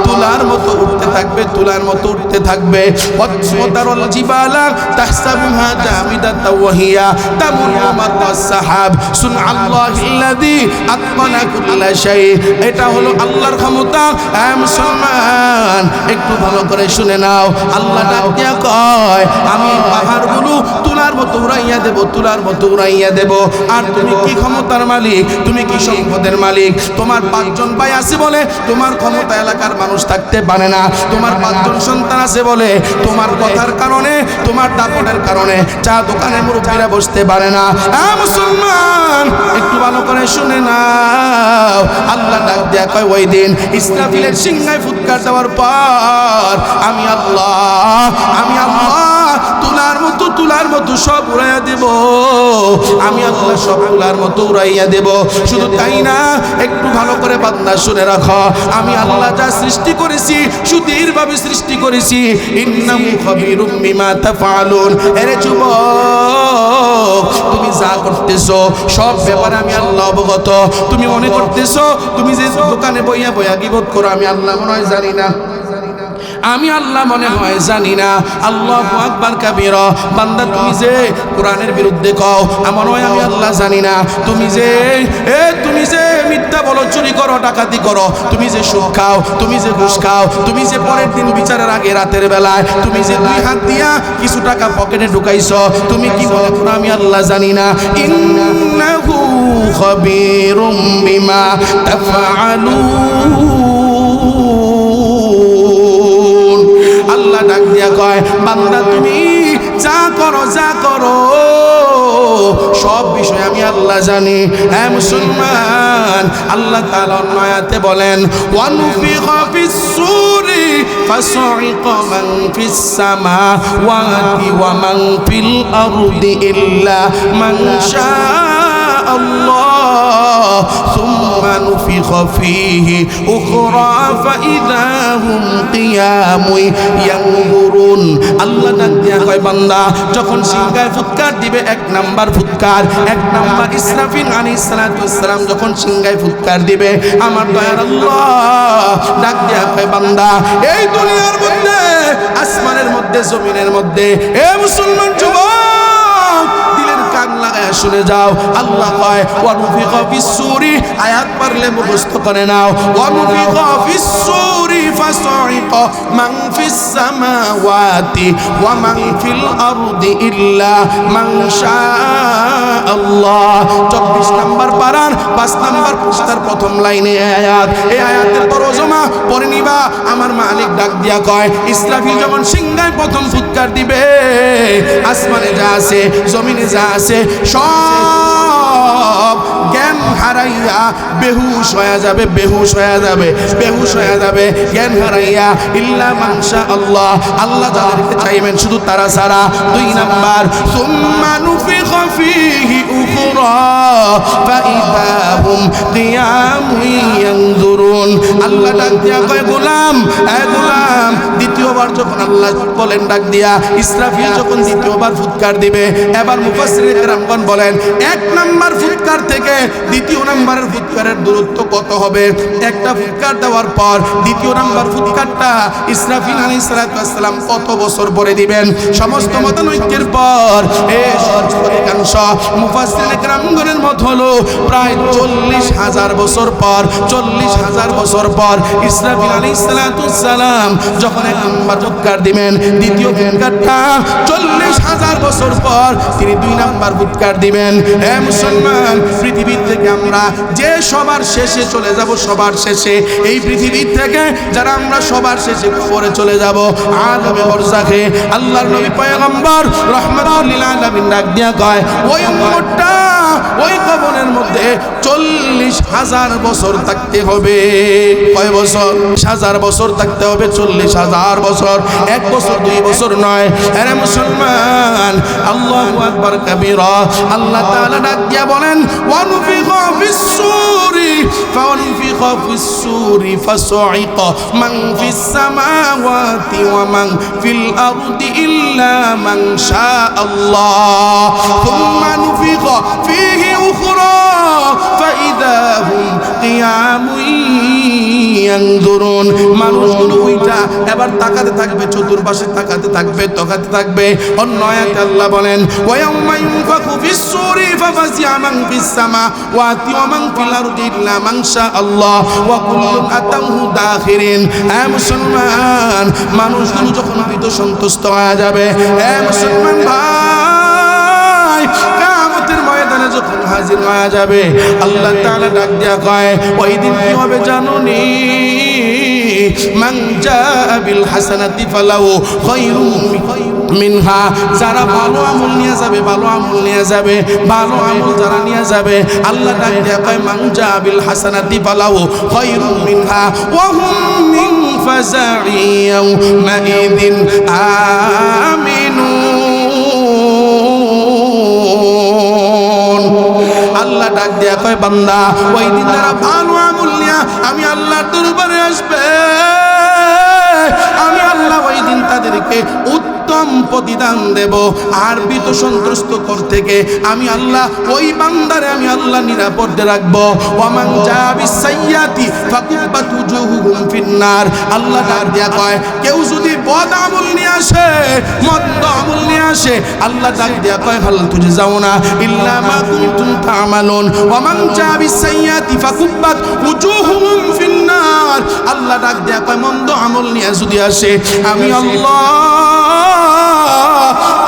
তুলার মতো উঠতে থাকবে, তুলার মতো উঠতে থাকবে। ওয়াতারাল জিবালা তাহসাবুহা জামিদাতাও ওয়া হিয়া তামুরু মাররাস সাহাব সুবহানাল্লাহিল্লাযী আতকানা কুল্লা শাই। এটা হলো আল্লাহর ক্ষমতা। এ মুসলমান, একটু ভালো করে শুনে নাও। আল্লাহ ডাক দিয়া কয় আমি পাহাড়গুলো তুলার মতো উড়াইয়া দেব, তুলার মতো উড়াইয়া দেব। আর তুমি কি ক্ষমতার মালিক, তুমি কি সম্পদের মালিক? তোমার 5 জন ভাই আছে বলে তোমার ক্ষমতা এলাকার মানুষ থাকতে পারে না। তোমার 5 জন সন্তান আছে বলে তোমার কথার কারণে, তোমার দাপটের কারণে চা দোকানে মুরব্বীরা বসতে পারে না। এ মুসলমান, একটু ভালো করে শুনে নাও। আল্লাহ ডাক দেয়া কয় ওই দিন ইসরাফিলের সিংহায় ফুৎকার দেওয়ার পর আমি আল্লাহ তুলার মতো, তুলার মতো সব উড়াইয়া দেব। আমি আল্লাহ সব তুলার মতো উড়াইয়া দেব। শুধু তাই না, একটু ভালো করে বান্দা শুনে রাখো, আমি আল্লাহ যা সৃষ্টি করেছি সুদীর্ঘভাবে সৃষ্টি করেছি। ইন্নাহু খাবীরুম বিমা তাফআলুন। আরে যুবক, তুমি যা করতেছো সব ব্যাপারে আমি আল্লাহ অবগত। তুমি মনে করতেছো তুমি যে দোকানে বইয়া বইয়া গীবত করো আমি আল্লাহ মনে হয় জানি না, আমি আল্লাহ মনে হয় জানি না। আল্লাহু আকবার কাবীরা। বান্দা তুমি যে কোরআনের বিরুদ্ধে কও আমার হয় আমি আল্লাহ জানি না। তুমি যে মিথ্যা বলো, চুরি করো, ডাকাতি করো, তুমি যে সুদ খাও, তুমি যে ঘুষ খাও, তুমি যে পরের দিন বিচারের আগে রাতের বেলায় তুমি যে 2 হাত দিয়া কিছু টাকা পকেটে ঢুকাইছো, তুমি কি মনে করো আমি আল্লাহ জানি না? ইন্নাহু খাবীরুম বিমা তাফআলুন। আল্লাহ ডাক দিয়া কয় বান্দা তুমি যা করো, যা করো সব বিষয় আমি আল্লাহ জানি। হ্যাঁ মুসলমান, আল্লাহ তাআলা অন্য আয়াতে বলেন ওয়ানুফিখা ফিস-সূরি ফাসাইকা মান ফিস-সামাওয়াতি ওয়া মান ফিল আরদি ইল্লা মান শাআল্লাহ সুম্মা নুফিখা ফীহি উখরা ফাইযা হুম কিয়ামুন ইয়ানজুরুন। আল্লাহ ডাক দিয়া কয় বান্দা যখন সিংহায় ফুৎকার দিবে, এক নাম্বার ফুৎকার, এক নাম্বার ইসরাফিল আলাইহিস সালাতু ওয়াস সালাম যখন সিংহায় ফুৎকার দিবে, আমার দয়ার আল্লাহ ডাক দিয়া কয় বান্দা এই দুনিয়ার মধ্যে, আসমানের মধ্যে, জমিনের মধ্যে, এ মুসলমান যুবক দিলের কান লাগায় শুনে যাও। আল্লাহ কয় ওয়ানুফিখা ফিস-সূরি, আয়াত পারলে মুখস্থ করে নাও। ওয়ানুফিখা ফিস-সূরি ফাসাইকা মান ফিস-সামাওয়াতি ওয়া মান ফিল আরদি ইল্লা মান শাআল্লাহ। 24 নাম্বার পারার 5 নাম্বার পৃষ্ঠার প্রথম লাইনে আয়াত। এই আয়াতের তরজমা পড়ে নিবা। আমার মালিক ডাক দিয়া কয় ইসরাফিল যখন সিংহায় প্রথম ফুৎকার দিবে, আসমানে যা আছে, জমিনে যা আছে, সব জ্ঞান হারাইয়া বেহুশ হয়ে যাবে, বেহুশ হয়ে যাবে, বেহুশ হয়ে যাবে, জ্ঞান হারাইয়া ইল্লা মান শাআল্লাহ, আল্লাহ যাদেরকে চাইবেন শুধু তারা ছাড়া। 2 নাম্বার সুম্মা নুফিখা ফীহি উখরা ফাইযা হুম কিয়ামুন ইয়ানজুরুন। আল্লাহ ডাক দিয়া কয় গোলাম, এ গোলাম, দ্বিতীয়বার যখন আল্লাহ বলেন ডাক দিয়া ইসরাফিল যখন দ্বিতীয়বার ফুৎকার দিবে, এবার মুফাসসিরিনে কেরামগণ বলেন 1 নাম্বার ফুৎকার থেকে 2 নাম্বারের ফুৎকারের দূরত্ব কত হবে? একটা ফুৎকার দেওয়ার পর 2 নাম্বার ফুৎকারটা ইসরাফিল আলাইহিস সালাতু ওয়াস সালাম কত বছর পরে দিবেন? সমস্ত মতানৈক্যের পর অধিকাংশ মুফাসসিরিনে কেরামগণের মত হলো প্রায় 40,000 বছর পর, 40,000 বছর পর ইসরাফিল আলাইহিস সালাতু ওয়াস সালাম যখন 1 নাম্বার ফুৎকার দিবেন, দ্বিতীয় ফুৎকারটা 40,000 বছর পর তিনি 2 নাম্বার ফুৎকার দিবেন। হে মুসলমান, পৃথিবী থেকে আমরা যে সবার শেষে চলে যাব, সবার শেষে, এই পৃথিবী থেকে যারা আমরা সবার শেষে কবরে চলে যাব, আলামে বারযাখে আল্লাহর নবী পয়গম্বর রাহমাতুল লিল আলামিন ডাক দিয়া কয় ওই উম্মতটা ওই কবরের মধ্যে 40,000 বছর থাকতে হবে। কয় বছর? 1000 বছর থাকতে হবে, 40,000 বছর, 1 বছর 2 বছর নয়। আরে মুসলমান, আল্লাহু আকবার কাবীরা। আল্লাহ তাআলা ডাক দিয়া বলেন ওয়ানুফিখা ফিস-সূরি ফানুফিখা ফিস-সূরি ফাসাইকা মান ফিস-সামাওয়াতি ওয়া মান ফিল আরদি ইল্লা মান শাআল্লাহ সুম্মা নুফিখা ফীহি উখরা ফাইযা হুম কিয়ামুন ইয়ানজুরুন। মানুষগুলো উইটা এবার তাকাতে থাকবে, চতুর্পাশে তাকাতে থাকবে, তাকাতে থাকবে। অন্য আয়াতে আল্লাহ বলেন ওয়ায়াউমা ইউনফাখু ফিস-সূরি ফাফাজিআ মান ফিস-সামাওয়াতি ওয়া মান ফিল আরদি ইল্লা মান শাআল্লাহ ওয়া কুল্লুন আতাউহু দাখিরিন। হে মুসলমান, মানুষগুলো যখন ভীত সন্তুষ্ট হয়ে যাবে, হে মুসলমান ভাই, কিয়ামতের ময়দানে যখন হাজির হয়ে যাবে, আল্লাহ তাআলা ডাক দিয়া কয় ওই দিন কি হবে জানোনি? মান জাআ বিল হাসানাতি ফালাহু খায়রুম মিনহা। যারা ভালো আমল নিয়ে যাবে, ভালো আমল নিয়ে যাবে, ভালো আমল যারা নিয়ে যাবে, আল্লাহ ডাক দিয়া কয় মান জাআ বিল হাসানাতি ফালাহু খায়রুম মিনহা ওয়া হুম মিন ফাযা'i ইয়াওমাইযিন আমিনুন। আল্লাহ ডাক দিয়া কয় বান্দা ওই দিন যারা ভালো আমল নিয়ে আমি আল্লাহর দরবারে আসবে, আমি আল্লাহ ওই দিন তাদেরকে উত্তম প্রতিদান দেব। আর ভীত সন্ত্রস্ত কর থেকে আমি আল্লাহ ওই বান্দারে আমি আল্লাহ নিরাপদে রাখবো। ওয়ামান জাআ বিস-সাইয়্যাতি ফাকুব্বাত উজুহুহুম ফিন-নার। আল্লাহ ডাক দিয়া কয় কেউ যদি বদ আমল নিয়ে আসে, মন্দ আমল নিয়ে আসে, আল্লাহ ডাক দিয়া কয় হাল তুজজাউনা ইল্লা মা কুনতুম তা'মালুন। ওয়ামান জাআ বিস-সাইয়্যাতি ফাকুব্বাত উজুহুহুম ফিন-নার। আল্লাহ ডাক দিয়া কয় মন্দ আমল নিয়ে যদি আসে, আমি আল্লাহ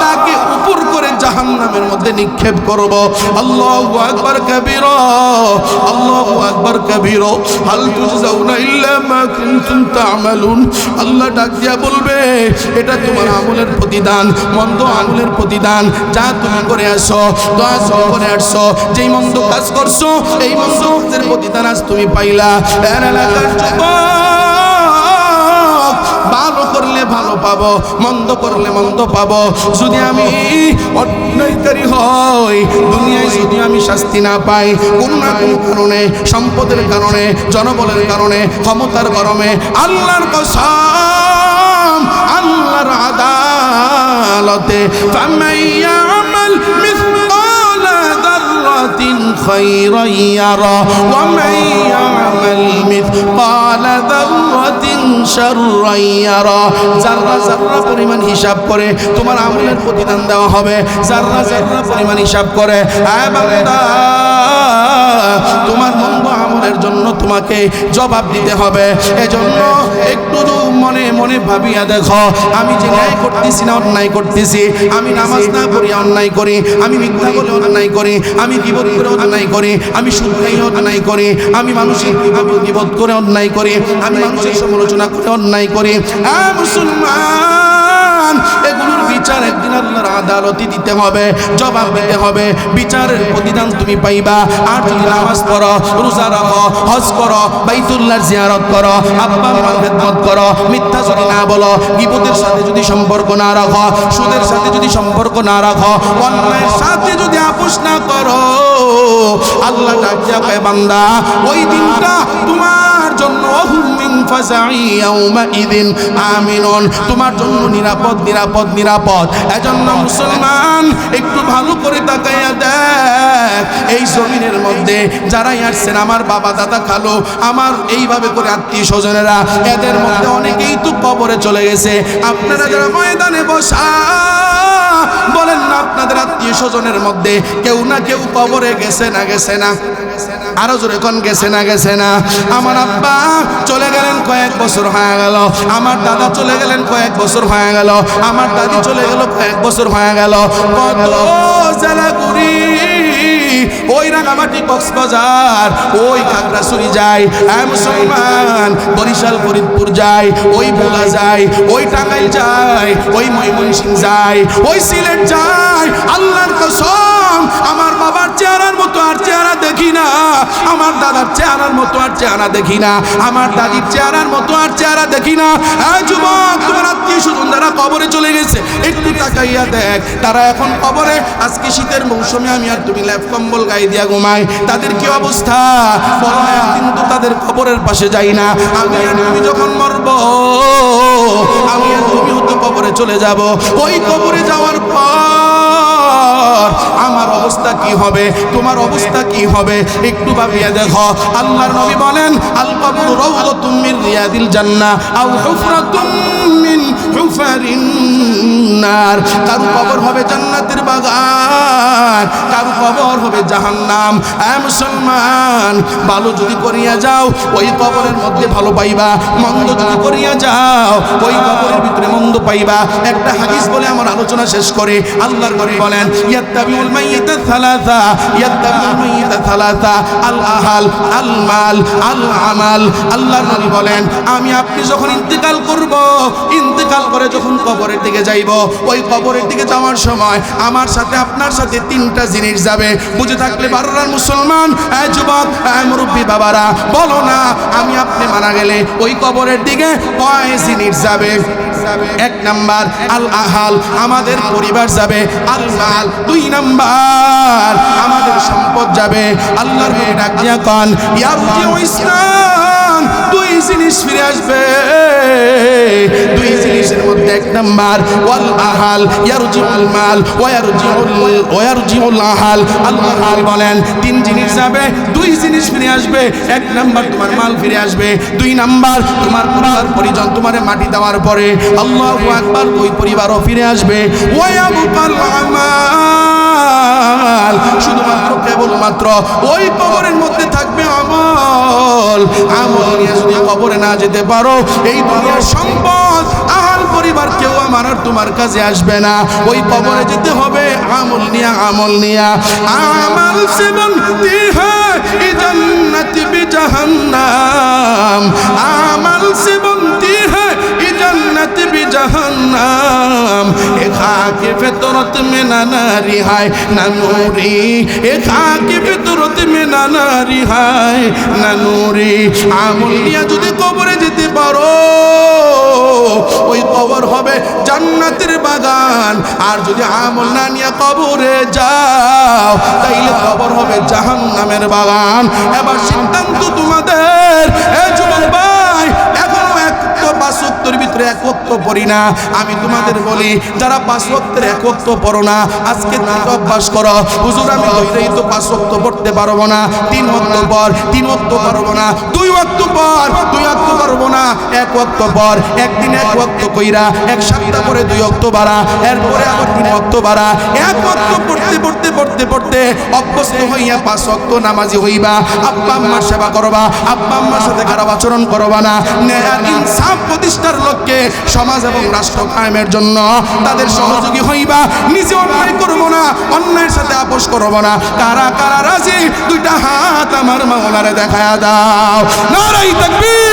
তাকে উপর করে জাহান্নামের মধ্যে নিক্ষেপ করব। আল্লাহু আকবার কাবীরা, আল্লাহু আকবার কাবীরা, হাল তুজজাউনা ইল্লা মা কুনতুম তা'মালুন। আল্লাহ ডাক দিয়া বলবে, এটা তোমার আমলের প্রতিদান, মন্দ আমলের প্রতিদান, যা তুমি করে আসো, দোয়া করে আসো, যেই মন্দ কাজ করছো এই মন্দ কাজের প্রতিদান আজ তুমি পাইলা। এর এলাকার যুবক, ভালো করলে ভালো পাবো, মন্দ করলে মন্দ পাবো। যদি আমি অন্যায়কারী হই, দুনিয়ায় যদি আমি শাস্তি না পাই, কোন না কোন কারণে, সম্পদের কারণে, জনবলের কারণে, ক্ষমতার গরমে, আল্লাহর কসম, আল্লাহর আদালতে, ফামান ইয়ামাল মিসকালা যাররাতিন খায়রান ইয়ারা ওয়া মান ইয়ামাল মিসকালা যাররাতিন শাররান ইয়ারা। যাররা যাররা পরিমাণ হিসাব করে তোমার আমলের প্রতিদান দেওয়া হবে, যাররা যাররা পরিমাণ হিসাব করে। আয় বান্দা, তোমার মন্দ আমলের জন্য তোমাকে জবাব দিতে হবে। এজন্য একটু মনে মনে ভাবিয়া দেখো, আমি যে ন্যায় করতেছি না অন্যায় করতেছি, আমি নামাজ না পড়ি অন্যায় করি, আমি মিথ্যা বলে অন্যায় করি, আমি গীবত করে অন্যায় করি, আমি সুদ খাইয়ে অন্যায় করি, আমি মানুষের গীবত করে অন্যায় করি, আমি মানুষের সমালোচনা করে অন্যায় করি। মুসলমান, এগুলোর বিচার একদিন আল্লাহর আদালতে দিতে হবে, জবাব দিতে হবে, বিচারের প্রতিদান তুমি পাইবা। আর যদি নামাজ পড়ো, রোজা রাখো, হজ করো, বাইতুল্লাহর জিয়ারত করো, আব্বা আম্মার খেদমত করো, মিথ্যা যদি না বলো, গীবতের সাথে যদি সম্পর্ক না রাখো, সুদের সাথে যদি সম্পর্ক না রাখো, অন্যায়ের সাথে যদি আপোষ না করো, আল্লাহ ডাক দিয়া কয়, বান্দা, ওই দিনটা তোমার জন্য আমিনুন, তোমার জন্য নিরাপদ, নিরাপদ, নিরাপদ। এজন্য মুসলমান, একটু ভালো করে তাকাইয়া দেখ, এই জমিনের মধ্যে যারাই আসছেন, আমার বাবা, দাদা, খালো, আমার এইভাবে করে আত্মীয় স্বজনেরা, এদের মধ্যে অনেকেই তো কবরে চলে গেছে। আপনারা যারা ময়দানে বসা বলেন না, আপনাদের আত্মীয় স্বজনের মধ্যে কেউ না কেউ কবরে গেছে না, গেছে না? আরো জোরে কোন গেছে না, গেছে না? আমার আব্বা চলে গেলেন, কয়েক বছর হয়ে গেল। আমার দাদা চলে গেলেন, কয়েক বছর হয়ে গেল। আমার দাদি চলে গেল, কয়েক বছর হয়ে গেল। কত জেলাগুড়ি, ওই রাঙামাটি, কক্সবাজার, ওই খাগড়াছড়ি যায়, মুসলমান, বরিশাল, ফরিদপুর যায়, ওই ভোলা যায়, ওই টাঙ্গাইল যায়, ওই ময়মনসিংহ যায়, ওই সিলেট যায়। আল্লাহর কসম, আমার বাবার চেহারার মতো আর চেহারা দেখি না, আমার দাদার চেহারার মতো আর চেহারা দেখি না, আমার দাদির চেহারার মতো আর চেহারা দেখি না। যুবক, তোমার আত্মীয় স্বজন যারা কবরে চলে গেছে, একটু তাকাইয়া দেখ, তারা এখন কবরে। আজকে শীতের মৌসুমে আমি আর তুমি ল্যাপ কম্বল গায়ে দিয়া ঘুমাই, তাদের কি অবস্থা? কিন্তু তাদের কবরের পাশে যাই না। আমি আর তুমি যখন মরব, আমি আর তুমিও তো কবরে চলে যাব। ওই কবরে যাওয়ার পর আমার অবস্থা কি হবে, তোমার অবস্থা কি হবে, একটু ভাবিয়া দেখো। আল্লাহর নবী বলেন, আল কবরু রাউযাতুম মিন রিয়াদিল জান্নাহ আও হুফরাতুম মিন হুফারিন নার। কারো কবর হবে জান্নাতের বাগান, কারো কবর হবে জাহান্নাম। মুসলমান, ভালো যদি করিয়া যাও, ওই কবরের মধ্যে ভালো পাইবা, মন্দ যদি করিয়া যাও, ওই কবরের ভিতরে মন্দ পাইবা। একটা হাদিস বলে আমার আলোচনা শেষ করে, আল্লাহর নবী বলেন, ইয়াত্তাবিউল মাইয়িতা সালাসা, ইয়াত্তাবিউল মাইয়িতা সালাসা, আল আহাল, আল মাল, আল আমাল। আল্লাহর নবী বলেন, আমি আপনি যখন ইন্তেকাল করব, ইন্তেকাল করে যখন কবরের দিকে যাইব, ওই কবরের দিকে যাওয়ার সময় আমার সাথে আপনার সাথে তিনটা জিনিস যাবে। বুঝে থাকলে বারোরার মুসলমান, যুবক, মুরব্বী বাবারা, বলো না, আমি আপনি মারা গেলে ওই কবরের দিকে কয় জিনিস যাবে? এক নাম্বার আল আহাল, আমাদের পরিবার যাবে। আল মাল, দুই নাম্বার আমাদের সম্পদ যাবে। আল্লাহর নবী ডাক দিয়া কন, ইয়ারজিউ ইসলাম, দুই জিনিস ফিরে আসবে। দুই জিনিসের মধ্যে এক নাম্বার ওয়াল আহাল, ইয়ারজিউল মাল ওয়া ইয়ারজিউল আহাল। আল্লাহ বলেন, তিন জিনিস যাবে, দুই জিনিস ফিরে আসবে। এক নাম্বার তোমার মাল ফিরে আসবে, দুই নাম্বার তোমার পরিবার পরিজন তোমারে মাটি দেওয়ার পরে আল্লাহু আকবার, ওই পরিবারও ফিরে আসবে। ওয়া ইয়াবকাল আমাল, শুধুমাত্র কেবলমাত্র ওই কবরের মধ্যে থাকবে আমল। আমল নিয়ে যদি কবরে না যেতে পারো, এই দুনিয়ার সম্পদ, আহাল পরিবার কেউ আমার আর তোমার কাছে আসবে না। ওই কবরে যেতে হবে আমল নিয়া, আমল নিয়া। আমাল সে বনতি হ্যায় ই জান্নাত বি জাহান্নাম, আমাল সে বনতি হ্যায় ই জান্নাত বি জাহান্নাম। এ খাকে ফিতরত মে না নারি হায় না নূরি, এ খাকে ফিতরত মে না নারি হায় না নূরি। আমল নিয়া যদি কবরে যেতে পারো ওই কবর হবে জান্নাতের বাগান। আর যদি আমল না নিয়ে কবরে যাও তাইলে কবর হবে জাহান্নামের বাগান। এবার সিদ্ধান্ত তোমাদের। এ যুবক ভাই, এখনো এক তো 5 ওয়াক্তের ভিতরে 1 ওয়াক্ত পড়ি না। আমি তোমাদের বলি, যারা 5 ওয়াক্তের 1 ওয়াক্ত পড়ো না, আজকে থেকে অভ্যাস করো। হুজুর আমি ধৈরেই তো 5 ওয়াক্ত পড়তে পারবো না, 3 ওয়াক্ত পর 3 ওয়াক্ত পারবো না, 2 ওয়াক্ত পর 2 ওয়াক্ত পারবো না, 1 ওয়াক্ত পর একদিন 1 ওয়াক্ত কইরা 1 সপ্তাহ পরে 2 ওয়াক্ত বাড়া, এরপরে আবার 3 ওয়াক্ত বাড়া। 1 ওয়াক্ত পড়তে পড়তে পড়তে পড়তে অভ্যস্ত হইয়া 5 ওয়াক্ত নামাজি হইবা। আব্বা আম্মার সেবা করবা, আব্বা আম্মার সাথে খারাপ আচরণ করবা না। ন্যায় আর ইনসাফ প্রতিষ্ঠার লক্ষ্যে সমাজ এবং রাষ্ট্র কায়েমের জন্য তাদের সহযোগী হইবা। নিজে অন্যায় করবো না, অন্যায়ের সাথে আপোষ করবো না। কারা কারা রাজি? 2টা হাত আমার মাওলারে দেখায়া দাও। নারাই তাকবীর।